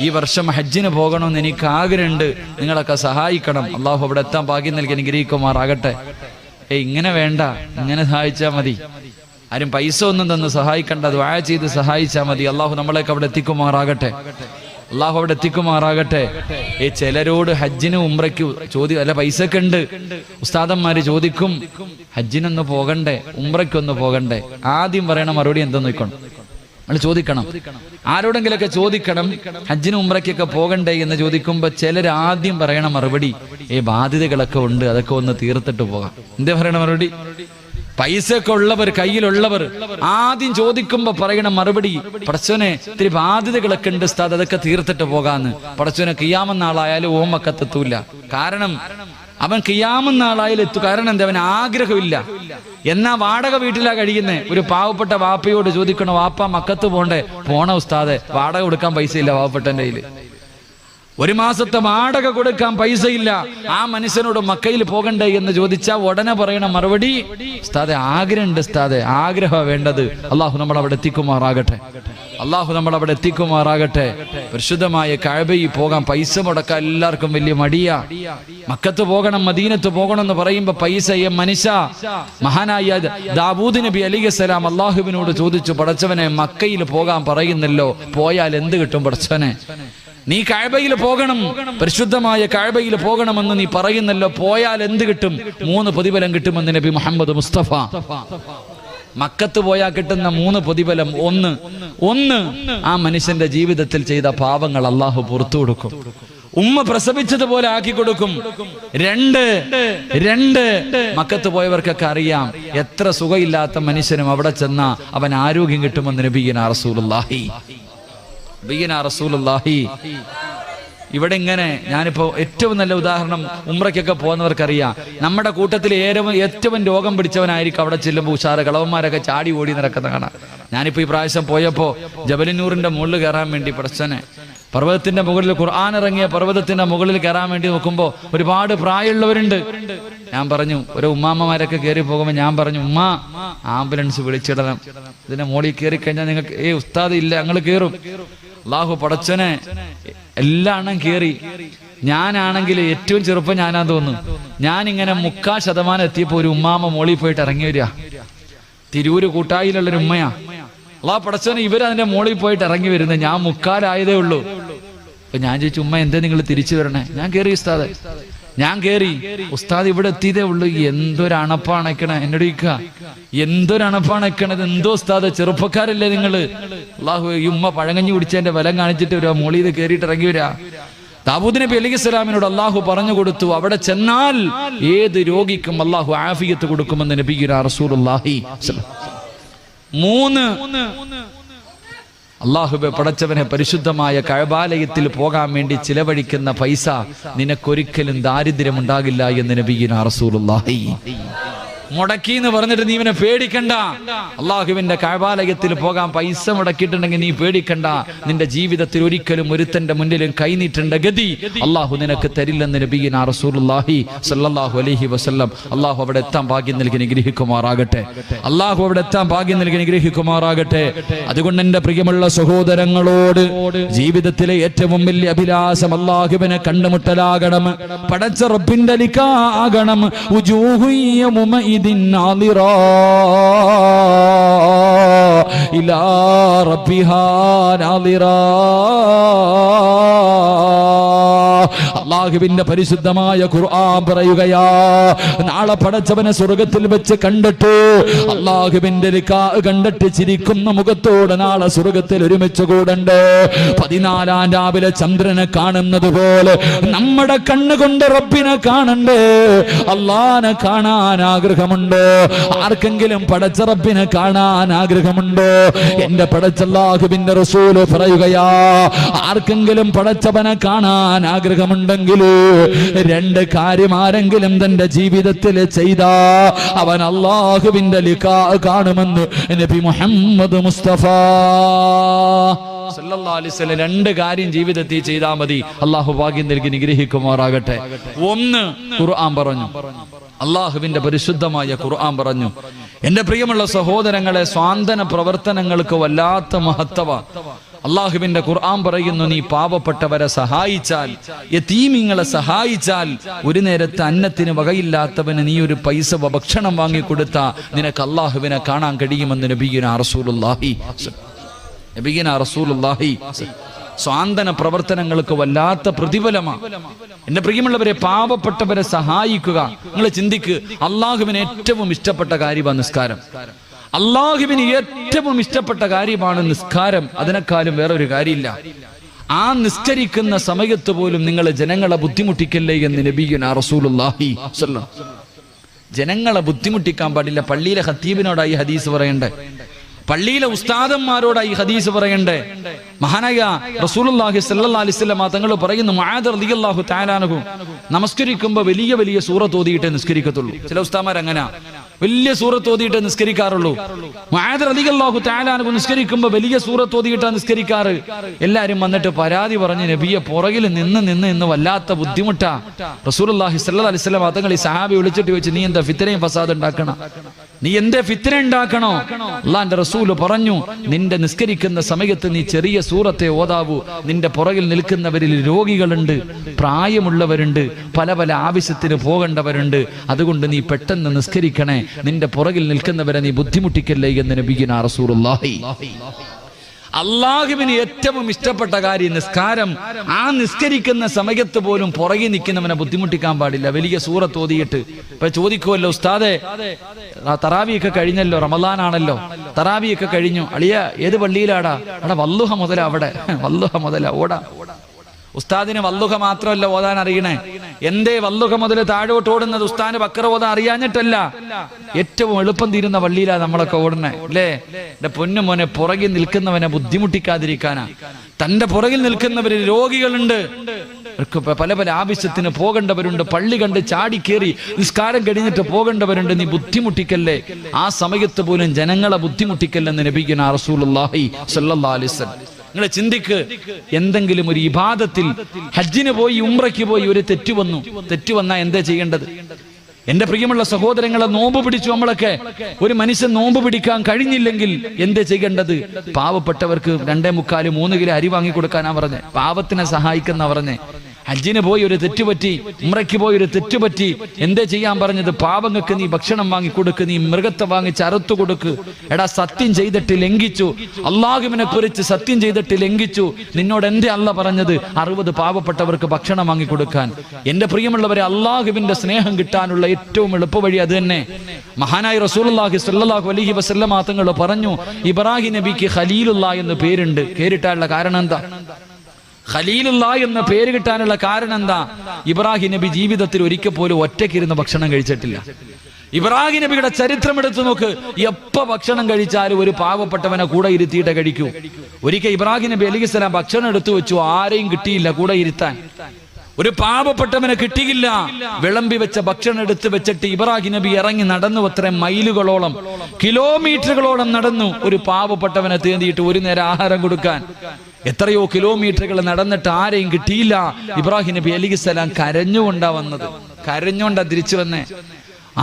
ഈ വർഷം ഹജ്ജിന് പോകണമെന്ന് എനിക്ക് ആഗ്രഹമുണ്ട്, നിങ്ങളൊക്കെ സഹായിക്കണം. അള്ളാഹു അവിടെ എത്താൻ ഭാഗ്യം നൽകി അനുഗ്രഹിക്കുമാറാകട്ടെ. ഇങ്ങനെ വേണ്ട, ഇങ്ങനെ സഹായിച്ചാൽ മതി. ആരും പൈസ ഒന്നും തന്ന് സഹായിക്കണ്ട, ദുആ ചെയ്ത് സഹായിച്ചാൽ മതി. അള്ളാഹു നമ്മളെയൊക്കെ അവിടെ എത്തിക്കുമാറാകട്ടെ. അള്ളാഹു അവിടെ എത്തിക്കുമാറാകട്ടെ. ചിലരോട് ഹജ്ജിന് ഉംറയ്ക്ക് അല്ല പൈസയൊക്കെ ഉണ്ട്, ഉസ്താദന്മാര് ചോദിക്കും ഹജ്ജിനൊന്ന് പോകണ്ടേ, ഉംറയ്ക്കൊന്ന് പോകണ്ടേ? ആദ്യം പറയണ മറുപടി എന്തെന്ന് നോക്കണം, നമ്മൾ ചോദിക്കണം. ആരോടെങ്കിലൊക്കെ ചോദിക്കണം ഹജ്ജിന് ഉംറയ്ക്കൊക്കെ പോകണ്ടേ എന്ന് ചോദിക്കുമ്പോ ചിലർ ആദ്യം പറയണ മറുപടി ബാധ്യതകളൊക്കെ ഉണ്ട്, അതൊക്കെ ഒന്ന് തീർത്തിട്ട് പോകാം. എന്താ പറയണ മറുപടി? പൈസ ഒക്കെ ഉള്ളവർ, കയ്യിലുള്ളവർ ആദ്യം ചോദിക്കുമ്പോ പറയണ മറുപടി, പടച്ചോനെ ഇത്തിരി ബാധ്യതകളൊക്കെ ഉണ്ട് ഉസ്താദ്, അതൊക്കെ തീർത്തിട്ട് പോകാന്ന്. പടച്ചോനെ ഖിയാമന്നാളായാലും ഓമക്കത്തെത്തൂല. കാരണം അവൻ ഖിയാമന്നാളായാലും എത്തു. കാരണം എന്താ? അവൻ ആഗ്രഹമില്ല. എന്നാ വാടക വീട്ടിലാ കഴിയുന്നേ. ഒരു പാവപ്പെട്ട വാപ്പയോട് ചോദിക്കണോ, വാപ്പ മക്കത്ത് പോണ്ടേ? പോണ ഉസ്താദെ, വാടക കൊടുക്കാൻ പൈസ ഇല്ല വാപ്പപ്പെട്ടന്റെ കയ്യില്. ഒരു മാസത്തെ വാടക കൊടുക്കാൻ പൈസയില്ല. ആ മനുഷ്യനോട് മക്കയിൽ പോകണ്ടേ എന്ന് ചോദിച്ചാൽ ഉടനെ പറയണ മറുപടി, ഉസ്താദെ ആഗ്രഹമുണ്ട് ഉസ്താദെ, ആഗ്രഹം വേണ്ടത്. അള്ളാഹു നമ്മൾ അവിടെ എത്തിക്കുമാറാകട്ടെ. അള്ളാഹു നമ്മൾ അവിടെ എത്തിക്കുമാറാകട്ടെ. പരിശുദ്ധമായ കഅബയിൽ പോകാൻ പൈസ മുടക്കാൻ എല്ലാവർക്കും വലിയ മടിയാ. മക്കത്ത് പോകണം, മദീനത്ത് പോകണം എന്ന് പറയുമ്പോ പൈസ മനുഷ്യ. മഹാനായ ദാവൂദ് നബി അലൈഹിസ്സലാം അള്ളാഹുവിനോട് ചോദിച്ചു, പടച്ചവനെ മക്കയിൽ പോകാൻ പറയുന്നല്ലോ, പോയാൽ എന്ത് കിട്ടും പടച്ചവനെ? നീ കഅബയിൽ പോകണം, പരിശുദ്ധമായ കഅബയിൽ പോകണമെന്ന് നീ പറയുന്നല്ലോ, പോയാൽ എന്ത് കിട്ടും? 3 പ്രതിഫലം കിട്ടുമെന്ന് നബി മുഹമ്മദ് മുസ്തഫ. മക്കത്ത് പോയാൽ കിട്ടുന്ന 3 പ്രതിഫലം. ഒന്ന് ആ മനുഷ്യന്റെ ജീവിതത്തിൽ ചെയ്ത പാവങ്ങൾ അള്ളാഹു പുറത്തു കൊടുക്കും, ഉമ്മ പ്രസവിച്ചതുപോലെ ആക്കി കൊടുക്കും. 2 മക്കത്ത് പോയവർക്കൊക്കെ അറിയാം, എത്ര സുഖമില്ലാത്ത മനുഷ്യനും അവിടെ ചെന്ന അവൻ ആരോഗ്യം കിട്ടുമെന്ന് നബിയിന റസൂലുള്ളാഹി. ഇവിടെ ഇങ്ങനെ ഞാനിപ്പോ ഏറ്റവും നല്ല ഉദാഹരണം, ഉംറയ്ക്കൊക്കെ പോകുന്നവർക്കറിയാം, നമ്മുടെ കൂട്ടത്തിൽ ഏറ്റവും രോഗം പിടിച്ചവനായിരിക്കും അവിടെ ചെല്ലുമ്പോൾ ഉഷാറ് കളവന്മാരൊക്കെ ചാടി ഓടി നടക്കുന്ന കാണാം. ഞാനിപ്പോ ഈ പ്രാവശ്യം പോയപ്പോ ജബലിനൂറിന്റെ മുകളിൽ കയറാൻ വേണ്ടി പടച്ചനെ, പർവ്വതത്തിന്റെ മുകളിൽ, ഖുർആൻ ഇറങ്ങിയ പർവ്വതത്തിന്റെ മുകളിൽ കയറാൻ വേണ്ടി നോക്കുമ്പോ ഒരുപാട് പ്രായമുള്ളവരുണ്ട്. ഞാൻ പറഞ്ഞു, ഒരു ഉമ്മാമ്മമാരൊക്കെ കയറി പോകുമ്പോ ഞാൻ പറഞ്ഞു, ഉമ്മ ആംബുലൻസ് വിളിച്ചിടണം, ഇതിന്റെ മുകളിൽ കയറി കഴിഞ്ഞാൽ നിങ്ങൾക്ക് ഉസ്താദ് ഇല്ല, ഞങ്ങൾ കയറും. അള്ളാഹു പടച്ചനെ എല്ലാം കയറി. ഞാനാണെങ്കിൽ ഏറ്റവും ചെറുപ്പം ഞാനാന്ന് തോന്നുന്നു. ഞാനിങ്ങനെ 3/4% എത്തിയപ്പോ ഒരു ഉമ്മാമ്മ മോളിൽ പോയിട്ട് ഇറങ്ങി വരിക. തിരൂര് കൂട്ടായിലുള്ളൊരു ഉമ്മയാ. അള്ളാഹു പടച്ചോനെ ഇവരതിന്റെ മോളിൽ പോയിട്ട് ഇറങ്ങി വരുന്നത്. ഞാൻ 3/4 ഉള്ളൂ. അപ്പൊ ഞാൻ ചോദിച്ചു, ഉമ്മ എന്താ നിങ്ങൾ തിരിച്ചു വരണേ? ഞാൻ കയറി ഉസ്താദ്, ഞാൻ കയറി. ഉസ്താദ് ഇവിടെ എത്തിയതേ ഉള്ളൂ. എന്തൊരണപ്പാണക്കണേ, എന്നോട് ചോദിക്കുക, എന്തൊരണപ്പാണക്കണത്? എന്തോ ഉസ്താദ്, ചെറുപ്പക്കാരല്ലേ നിങ്ങള്? അള്ളാഹു, ഈ ഉമ്മ പഴങ്ങഞ്ഞു കുടിച്ചതിന്റെ ബലം കാണിച്ചിട്ട് വരിക, മോളിൽ ഇത് കയറിയിട്ട് ഇറങ്ങി വരിക. ദാവൂദ് നബി അലൈഹിസ്സലാമിനോട് അള്ളാഹു പറഞ്ഞു കൊടുത്തു, അവിടെ ചെന്നാൽ ഏത് രോഗിക്കും അള്ളാഹു ആഫിയത്ത് കൊടുക്കുമെന്ന് നബിയുനാ റസൂലുള്ളാഹി. 3 അള്ളാഹുവേ പടച്ചവനെ, പരിശുദ്ധമായ കഅബാലയത്തിൽ പോകാൻ വേണ്ടി ചിലവഴിക്കുന്ന പൈസ നിനക്കൊരിക്കലും ദാരിദ്ര്യം ഉണ്ടാകില്ല എന്ന് നബിയുനാ റസൂലുള്ളാഹി. മുടക്കി എന്ന് പറഞ്ഞിട്ട് നീ ഇവനെ പേടിക്കണ്ട. അള്ളാഹുവിന്റെ കഅബാലയത്തിൽ പോകാൻ പൈസ മുടക്കിയിട്ടുണ്ടെങ്കിൽ നീ പേടിക്കണ്ട. നിന്റെ ജീവിതത്തിൽ ഒരിക്കലും ഒരുത്തന്റെ മുന്നിലും കൈനീട്ടേണ്ട ഗതി അള്ളാഹു നിനക്ക് തരില്ലെന്ന് നബിയുനാ റസൂലുള്ളാഹി സ്വല്ലല്ലാഹു അലൈഹി വസല്ലം. അള്ളാഹു അവിടെ എത്താൻ ഭാഗ്യം നൽകി അനുഗ്രഹിക്കുമാറാകട്ടെ. അള്ളാഹു അവിടെ എത്താൻ ഭാഗ്യം നൽകി അനുഗ്രഹിക്കുമാറാകട്ടെ. അതുകൊണ്ട് എന്റെ പ്രിയമുള്ള സഹോദരങ്ങളോട്, ജീവിതത്തിലെ ഏറ്റവും വലിയ അഭിലാഷം അള്ളാഹുവിനെ കണ്ടുമുട്ടലാകണം, പടച്ച റബ്ബിന്റെ ലിഖാഅകണം. നാദിറാ ഇലാ റബ്ബിഹാ നാദിറാ. അള്ളാഹുവിന്റെ പരിശുദ്ധമായ ഖുർആൻ പറയുകയാ, നാളെ പടച്ചവനെ സ്വർഗത്തിൽ വെച്ച് കണ്ടിട്ട്, അള്ളാഹുവിന്റെ ലിഖാഅ് കണ്ടിട്ട് ചിരിക്കുന്ന മുഖത്തോടെ നാളെ സ്വർഗത്തിൽ ഒരുമിച്ച് കൂടണ്ട്. 14 രാവിലെ ചന്ദ്രനെ കാണുന്നത് പോലെ നമ്മുടെ കണ്ണുകൊണ്ട് റബ്ബിനെ കാണണ്ടേ. അള്ളാനെ കാണാൻ ആഗ്രഹമുണ്ടോ? ആർക്കെങ്കിലും പടച്ച റബ്ബിനെ കാണാൻ ആഗ്രഹമുണ്ടോ? എന്റെ പടച്ച അല്ലാഹുവിന്റെ റസൂല് പറയുകയാ, ആർക്കെങ്കിലും പടച്ചവനെ കാണാൻ ആഗ്രഹമുണ്ടെങ്കിൽ 2 കാര്യം ആരെങ്കിലും തന്റെ ജീവിതത്തിൽ ചെയ്താ അവൻ അല്ലാഹുവിന്റെ ലിഖാഅ് കാണുമെന്ന് നബി മുഹമ്മദ് മുസ്തഫ സല്ലല്ലാഹു അലൈഹി വസല്ലം. 2 കാര്യം ജീവിതത്തിൽ ചെയ്താൽ മതി. അല്ലാഹു ഭാഗ്യം നൽകി നിഗ്രഹിക്കുമാറാകട്ടെ. 1 ഖുർആൻ പറഞ്ഞു. അള്ളാഹുവിന്റെ പരിശുദ്ധമായ ഖുർആൻ പറഞ്ഞു. എന്റെ പ്രിയമുള്ള സഹോദരങ്ങളെ, സ്വാന്തന പ്രവർത്തനങ്ങൾക്ക് വല്ലാത്ത മഹത്വ. അള്ളാഹുവിന്റെ ഖുർആൻ പറയുന്നു, നീ പാവപ്പെട്ടവരെ സഹായിച്ചാൽ, യതീമിങ്ങളെ സഹായിച്ചാൽ, ഒരു നേരത്തെ അന്നത്തിന് വകയില്ലാത്തവന് നീ ഒരു പൈസ ഭക്ഷണം വാങ്ങിക്കൊടുത്ത നിനക്ക് അള്ളാഹുവിനെ കാണാൻ കഴിയുമെന്ന് നബിയുനാ റസൂലുള്ളാഹി. സ്വാന്തന പ്രവർത്തനങ്ങൾക്ക് വല്ലാത്ത പ്രതിഫലമാണ്. എന്റെ പ്രിയമുള്ളവരെ, പാവപ്പെട്ടവരെ സഹായിക്കുക. നിങ്ങൾ ചിന്തിക്ക്, അള്ളാഹുവിന് ഏറ്റവും ഇഷ്ടപ്പെട്ട കാര്യമാണ് നിസ്കാരം. അള്ളാഹുവിന് ഏറ്റവും ഇഷ്ടപ്പെട്ട കാര്യമാണ് നിസ്കാരം. അതിനേക്കാളും വേറൊരു കാര്യമില്ല. ആ നിസ്കരിക്കുന്ന സമയത്ത് പോലും നിങ്ങൾ ജനങ്ങളെ ബുദ്ധിമുട്ടിക്കല്ലേ എന്ന് നബിയുനാ റസൂലുള്ളാഹി സ്വല്ലല്ലാഹു അലൈഹി വസല്ലം. ജനങ്ങളെ ബുദ്ധിമുട്ടിക്കാൻ പാടില്ല. പള്ളിയിലെ ഖത്തീബിനോടായി ഹദീസ് പറയണ്ടേ, പള്ളിയിലെ ഉസ്താദന്മാരോടായി ഹദീസ് പറയണ്ടേ. മഹാനായ റസൂലുള്ളാഹി സ്വല്ലല്ലാഹു അലൈഹി വസല്ലം തങ്ങൾ പറയുന്നു, മുആദ് റളിയല്ലാഹു തആല അൻഹു നമസ്കരിക്കുമ്പോൾ വലിയ വലിയ സൂറത്ത് ഓതിയിട്ടേ നിസ്കരിക്കത്തുള്ളൂ. ചില ഉസ്താദന്മാർ അങ്ങനെ വലിയ സൂറത്ത് ഓതിയിട്ടേ നിസ്കരിക്കാറുള്ളൂ. മുആദ് റളിയല്ലാഹു തആല അൻഹു നിസ്കരിക്കുമ്പോൾ വലിയ സൂറത്ത് ഓതിയിട്ടാണ് നിസ്കരിക്കാറ്. എല്ലാവരും വന്നിട്ട് പരാതി പറഞ്ഞ്, നബിയെ പുറകിൽ നിന്ന് വല്ലാത്ത ബുദ്ധിമുട്ടാ. റസൂലുള്ളാഹി സ്വല്ലല്ലാഹു അലൈഹി വസല്ലം തങ്ങൾ ഈ സഹാബി വിളിച്ചിട്ട് ചോദിച്ചു, നീ എന്താ ഫിത്നയും ഫസാദ് ഉണ്ടാക്കണം? നീ എന്തേ ഫിത്ന ഉണ്ടാക്കണോ? അല്ലാഹുവിന്റെ റസൂൽ പറഞ്ഞു, നിന്റെ നിസ്കരിക്കുന്ന സമയത്ത് നീ ചെറിയ സൂറത്തെ ഓതാവൂ. നിന്റെ പുറകിൽ നിൽക്കുന്നവരിൽ രോഗികളുണ്ട്, പ്രായമുള്ളവരുണ്ട്, പല പല ആവശ്യത്തിന് പോകേണ്ടവരുണ്ട്. അതുകൊണ്ട് നീ പെട്ടെന്ന് നിസ്കരിക്കണേ. നിന്റെ പുറകിൽ നിൽക്കുന്നവരെ നീ ബുദ്ധിമുട്ടിക്കല്ലേ എന്ന് നബിയുനാ റസൂലുള്ളാഹി. അള്ളാഹുവിന് ഏറ്റവും ഇഷ്ടപ്പെട്ട കാര്യം നിസ്കാരം. ആ നിസ്കരിക്കുന്ന സമയത്ത് പോലും പുറകിൽ നിൽക്കുന്നവനെ ബുദ്ധിമുട്ടിക്കാൻ പാടില്ല. വലിയ സൂറത്ത് ഓതിയിട്ട് ഇപ്പൊ ചോദിക്കുമല്ലോ, ഉസ്താദെ തറാവിയൊക്കെ കഴിഞ്ഞല്ലോ, റമളാനാണല്ലോ, തറാവിയൊക്കെ കഴിഞ്ഞു, അളിയ ഏത് പള്ളിയിലാടാ? അവിടെ വല്ലുഹ മുതല, അവിടെ വല്ലുഹ മുതല ഓടാ. ഉസ്താദിന് വല്ലുഹ മാത്രമല്ല ഓതാൻ അറിയണേ. എന്തേ വല്ലുഹ മുതൽ താഴോട്ട് ഓടുന്നത്? ഉസ്താദിന് ബക്കറ ഓതാൻ അറിയാഞ്ഞിട്ടല്ല, ഏറ്റവും എളുപ്പം തീരുന്ന പള്ളിയിലാ നമ്മളൊക്കെ ഓടണേ, അല്ലേ? എന്റെ പൊന്നു മോനെ, പുറകിൽ നിൽക്കുന്നവനെ ബുദ്ധിമുട്ടിക്കാതിരിക്കാനാ. തന്റെ പുറകിൽ നിൽക്കുന്നവരിൽ രോഗികളുണ്ട്, പല പല ആവശ്യത്തിന് പോകേണ്ടവരുണ്ട്, പള്ളി കണ്ട് ചാടിക്കേറി നിസ്കാരം കഴിഞ്ഞിട്ട് പോകേണ്ടവരുണ്ട്. നീ ബുദ്ധിമുട്ടിക്കല്ലേ. ആ സമയത്ത് പോലും ജനങ്ങളെ ബുദ്ധിമുട്ടിക്കല്ലെന്ന് നബിയുനാ റസൂലുള്ളാഹി സ്വല്ലല്ലാഹു അലൈഹി വസല്ലം. നിങ്ങൾ ചിന്തിക്ക്, എന്തെങ്കിലും ഒരു ഇബാദത്തിൽ, ഹജ്ജിന് പോയി ഉംറയ്ക്ക് പോയി ഒരു തെറ്റ് വന്നാ എന്താ ചെയ്യേണ്ടത്? എന്റെ പ്രിയമുള്ള സഹോദരങ്ങളെ, നോമ്പ് പിടിച്ചു നമ്മളൊക്കെ. ഒരു മനുഷ്യൻ നോമ്പ് പിടിക്കാൻ കഴിഞ്ഞില്ലെങ്കിൽ എന്താ ചെയ്യേണ്ടത്? പാവപ്പെട്ടവർക്ക് 2.25 3 കിലോ അരി വാങ്ങി കൊടുക്കാനാ പറഞ്ഞേ. പാവത്തിനെ സഹായിക്കുന്ന പറഞ്ഞേ. ഹജ്ജിന് പോയി ഒരു തെറ്റുപറ്റി, ഉംറയ്ക്ക് പോയി ഒരു തെറ്റുപറ്റി, എന്താ ചെയ്യാൻ പറഞ്ഞത്? പാവങ്ങൾക്ക് നീ ഭക്ഷണം വാങ്ങി കൊടുക്ക്, നീ മൃഗത്തെ വാങ്ങിച്ച് അറുത്തു കൊടുക്ക്. എടാ, സത്യം ചെയ്തിട്ട് ലംഘിച്ചു, അള്ളാഹുവിനെ കുറിച്ച് സത്യം ചെയ്തിട്ട് ലംഘിച്ചു. നിന്നോട് എന്തേ അല്ല പറഞ്ഞത്? 60 പാവപ്പെട്ടവർക്ക് ഭക്ഷണം വാങ്ങി കൊടുക്കാൻ. എന്റെ പ്രിയമുള്ളവരെ, അള്ളാഹുവിന്റെ സ്നേഹം കിട്ടാനുള്ള ഏറ്റവും എളുപ്പവഴി അത് തന്നെ. മഹാനായ റസൂലുള്ളാഹി സ്വല്ലല്ലാഹു അലൈഹി വസല്ലം തങ്ങൾ പറഞ്ഞു, ഇബ്രാഹിം നബിക്ക് ഖലീലുള്ളാഹ് എന്ന് പേരുണ്ട്. പേരിട്ടാനുള്ള കാരണം എന്താ? ഖലീലുള്ളാഹ് എന്ന പേര് കിട്ടാനുള്ള കാരണം എന്താ? ഇബ്രാഹിം നബി ജീവിതത്തിൽ ഒരിക്കൽ പോലും ഒറ്റയ്ക്കിരുന്ന് ഭക്ഷണം കഴിച്ചിട്ടില്ല. ഇബ്രാഹിം നബിയുടെ ചരിത്രം എടുത്തു നോക്ക്. എപ്പ ഭക്ഷണം കഴിച്ചാലും ഒരു പാവപ്പെട്ടവനെ കൂടെ ഇരുത്തിയിട്ട് കഴിക്കൂ. ഒരിക്കൽ ഇബ്രാഹിം നബി അലൈഹിസ്സലാം ഭക്ഷണം എടുത്തു വെച്ചു, ആരെയും കിട്ടിയില്ല കൂടെ ഇരുത്താൻ. ഒരു പാവപ്പെട്ടവനെ കിട്ടിയില്ല. വിളമ്പി വെച്ച ഭക്ഷണം എടുത്ത് വെച്ചിട്ട് ഇബ്രാഹിം നബി ഇറങ്ങി നടന്നു. അത്രയും മൈലുകളോളം, കിലോമീറ്ററുകളോളം നടന്നു ഒരു പാവപ്പെട്ടവനെ തേടിയിട്ട് ഒരു നേരം ആഹാരം കൊടുക്കാൻ. എത്രയോ കിലോമീറ്ററുകൾ നടന്നിട്ട് ആരെയും കിട്ടിയില്ല. ഇബ്രാഹിം നബി അലൈഹിസ്സലാം കരഞ്ഞുകൊണ്ടാ വന്നത്, കരഞ്ഞുകൊണ്ടാ തിരിച്ചു വന്നേ.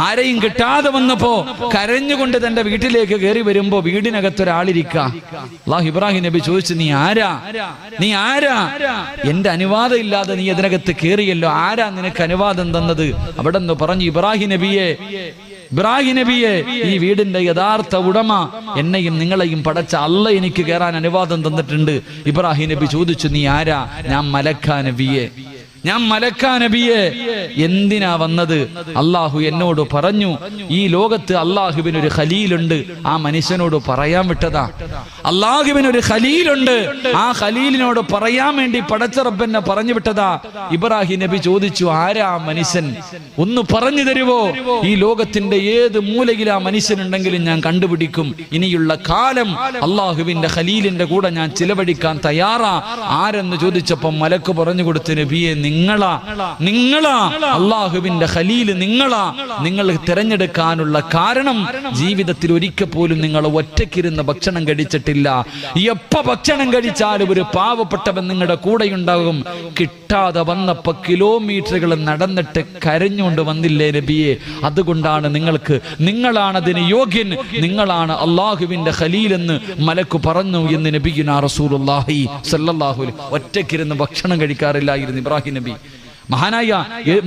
ആരെയും കിട്ടാതെ വന്നപ്പോ കരഞ്ഞുകൊണ്ട് തന്റെ വീട്ടിലേക്ക് കയറി വരുമ്പോ വീടിനകത്തൊരാളിരിക്ക. അല്ലാഹു ഇബ്രാഹിം നബി ചോദിച്ചു, നീ ആരാ? എന്റെ അനുവാദം ഇല്ലാതെ നീ അതിനകത്ത് കയറിയല്ലോ, ആരാ നിനക്ക് അനുവാദം തന്നത്? അവിടെ നിന്ന് പറഞ്ഞു, ഇബ്രാഹിം നബിയെ, ഈ വീടിന്റെ യഥാർത്ഥ ഉടമ എന്നെയും നിങ്ങളെയും പടച്ച അല്ല എനിക്ക് കയറാൻ അനുവാദം തന്നിട്ടുണ്ട്. ഇബ്രാഹിം നബി ചോദിച്ചു, നീ ആരാ? ഞാൻ മലക്കാ നബിയെ. എന്തിനാ വന്നത്? അള്ളാഹു എന്നോട് പറഞ്ഞു, ഈ ലോകത്ത് അള്ളാഹുവിനൊരു ഖലീലുണ്ട്, ആ മനുഷ്യനോട് പറയാൻ വിട്ടതാ. അള്ളാഹുവിനൊരു ഖലീലുണ്ട്, ആ ഖലീലിനോട് പറയാൻ വേണ്ടി പടച്ച റബ്ബെന്നെ പറഞ്ഞു വിട്ടതാ. ഇബ്രാഹിം നബി ചോദിച്ചു, ആരാ മനുഷ്യൻ? ഒന്ന് പറഞ്ഞു തരുവോ? ഈ ലോകത്തിന്റെ ഏത് മൂലയിൽ ആ മനുഷ്യനുണ്ടെങ്കിലും ഞാൻ കണ്ടുപിടിക്കും. ഇനിയുള്ള കാലം അള്ളാഹുവിന്റെ ഖലീലിന്റെ കൂടെ ഞാൻ ചിലവഴിക്കാൻ തയ്യാറാ. ആരെന്ന് ചോദിച്ചപ്പോൾ മലക്ക് പറഞ്ഞു കൊടുത്തു, നബിയെ നിങ്ങളാ അള്ളാഹുവിന്റെ ഖലീൽ നിങ്ങൾ തിരഞ്ഞെടുക്കാനുള്ള കാരണം ജീവിതത്തിൽ ഒരിക്കൽ പോലും നിങ്ങൾ ഒറ്റയ്ക്കിരുന്ന് ഭക്ഷണം കഴിച്ചിട്ടില്ല. എപ്പ ഭക്ഷണം കഴിച്ചാലും ഒരു പാവപ്പെട്ടവൻ നിങ്ങളുടെ കൂടെയുണ്ടാകും. കിട്ടാതെ വന്നപ്പോ കിലോമീറ്ററുകൾ നടന്നിട്ട് കരഞ്ഞുകൊണ്ട് വന്നില്ലേ നബിയെ? അതുകൊണ്ടാണ് നിങ്ങളാണ് അതിന് യോഗ്യൻ, നിങ്ങളാണ് അള്ളാഹുവിന്റെ ഖലീൽ എന്ന് മലക്ക് പറഞ്ഞു എന്ന് നബിയുനാ റസൂലുള്ളാഹി സ്വല്ലല്ലാഹു അലൈഹി. ഒറ്റയ്ക്കിരുന്ന് ഭക്ഷണം കഴിക്കാറില്ലായിരുന്നു ഇബ്രാഹിം നബി. മഹാനായ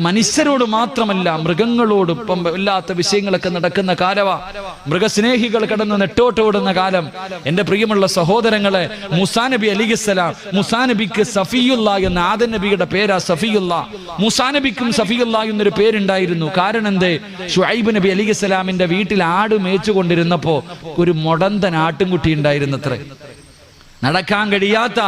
മനുഷ്യരോട് മാത്രമല്ല മൃഗങ്ങളോട് ഇപ്പം വല്ലാത്ത വിഷയങ്ങളൊക്കെ നടക്കുന്ന കാലവാ. മൃഗസ്നേഹികൾ കടന്ന് നെട്ടോട്ടോടുന്ന കാലം. എന്റെ പ്രിയമുള്ള സഹോദരങ്ങളെ, മൂസാ നബി അലൈഹിസ്സലാം, മൂസാ നബിക്ക് സഫിയുള്ള എന്ന ആദം നബിയുടെ പേരാ സഫിയുള്ള. മൂസാ നബിക്കും സഫിയുള്ള എന്നൊരു പേരുണ്ടായിരുന്നു. കാരണം എന്തേ? ശുഐബ് നബി അലൈഹിസ്സലാമിന്റെ വീട്ടിൽ ആട് മേച്ചു കൊണ്ടിരുന്നപ്പോ ഒരു മുടന്തൻ ആട്ടിൻകുട്ടി ഉണ്ടായിരുന്നത്രേ. നടക്കാൻ കഴിയാത്ത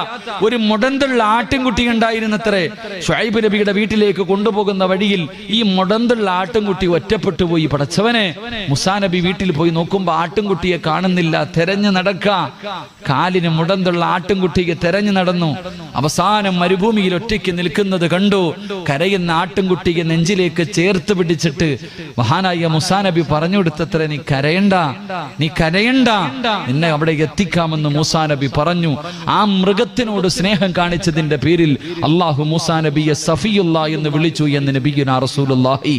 ഒരു മുടന്തുള്ള ആട്ടിൻകുട്ടി ഉണ്ടായിരുന്നത്രേ. ശുഐബ് നബിയുടെ വീട്ടിലേക്ക് കൊണ്ടുപോകുന്ന വഴിയിൽ ഈ മുടന്തുള്ള ആട്ടിൻകുട്ടി ഒറ്റപ്പെട്ടു പോയി. പടച്ചവനെ, മൂസാ നബി വീട്ടിൽ പോയി നോക്കുമ്പോ ആട്ടിൻകുട്ടിയെ കാണുന്നില്ല. തെരഞ്ഞു കാലിന് മുടന്തുള്ള ആട്ടിൻകുട്ടിയെ തെരഞ്ഞു നടന്നു. അവസാനം മരുഭൂമിയിൽ ഒറ്റയ്ക്ക് നിൽക്കുന്നത് കണ്ടു. കരയുന്ന ആട്ടിൻകുട്ടിയെ നെഞ്ചിലേക്ക് ചേർത്ത് പിടിച്ചിട്ട് മഹാനായ മൂസാ നബി പറഞ്ഞു കൊടുത്തത്രേ, നീ കരയണ്ട, നിന്നെ അവിടെ എത്തിക്കാമെന്ന് മൂസാ നബി പറഞ്ഞു. ആ മൃഗത്തിനോട് സ്നേഹം കാണിച്ചതിന്റെ പേരിൽ അല്ലാഹു മൂസാ നബിയെ സഫിയുള്ള എന്ന് വിളിച്ചു എന്ന് നബിയുനാ റസൂലുള്ളാഹി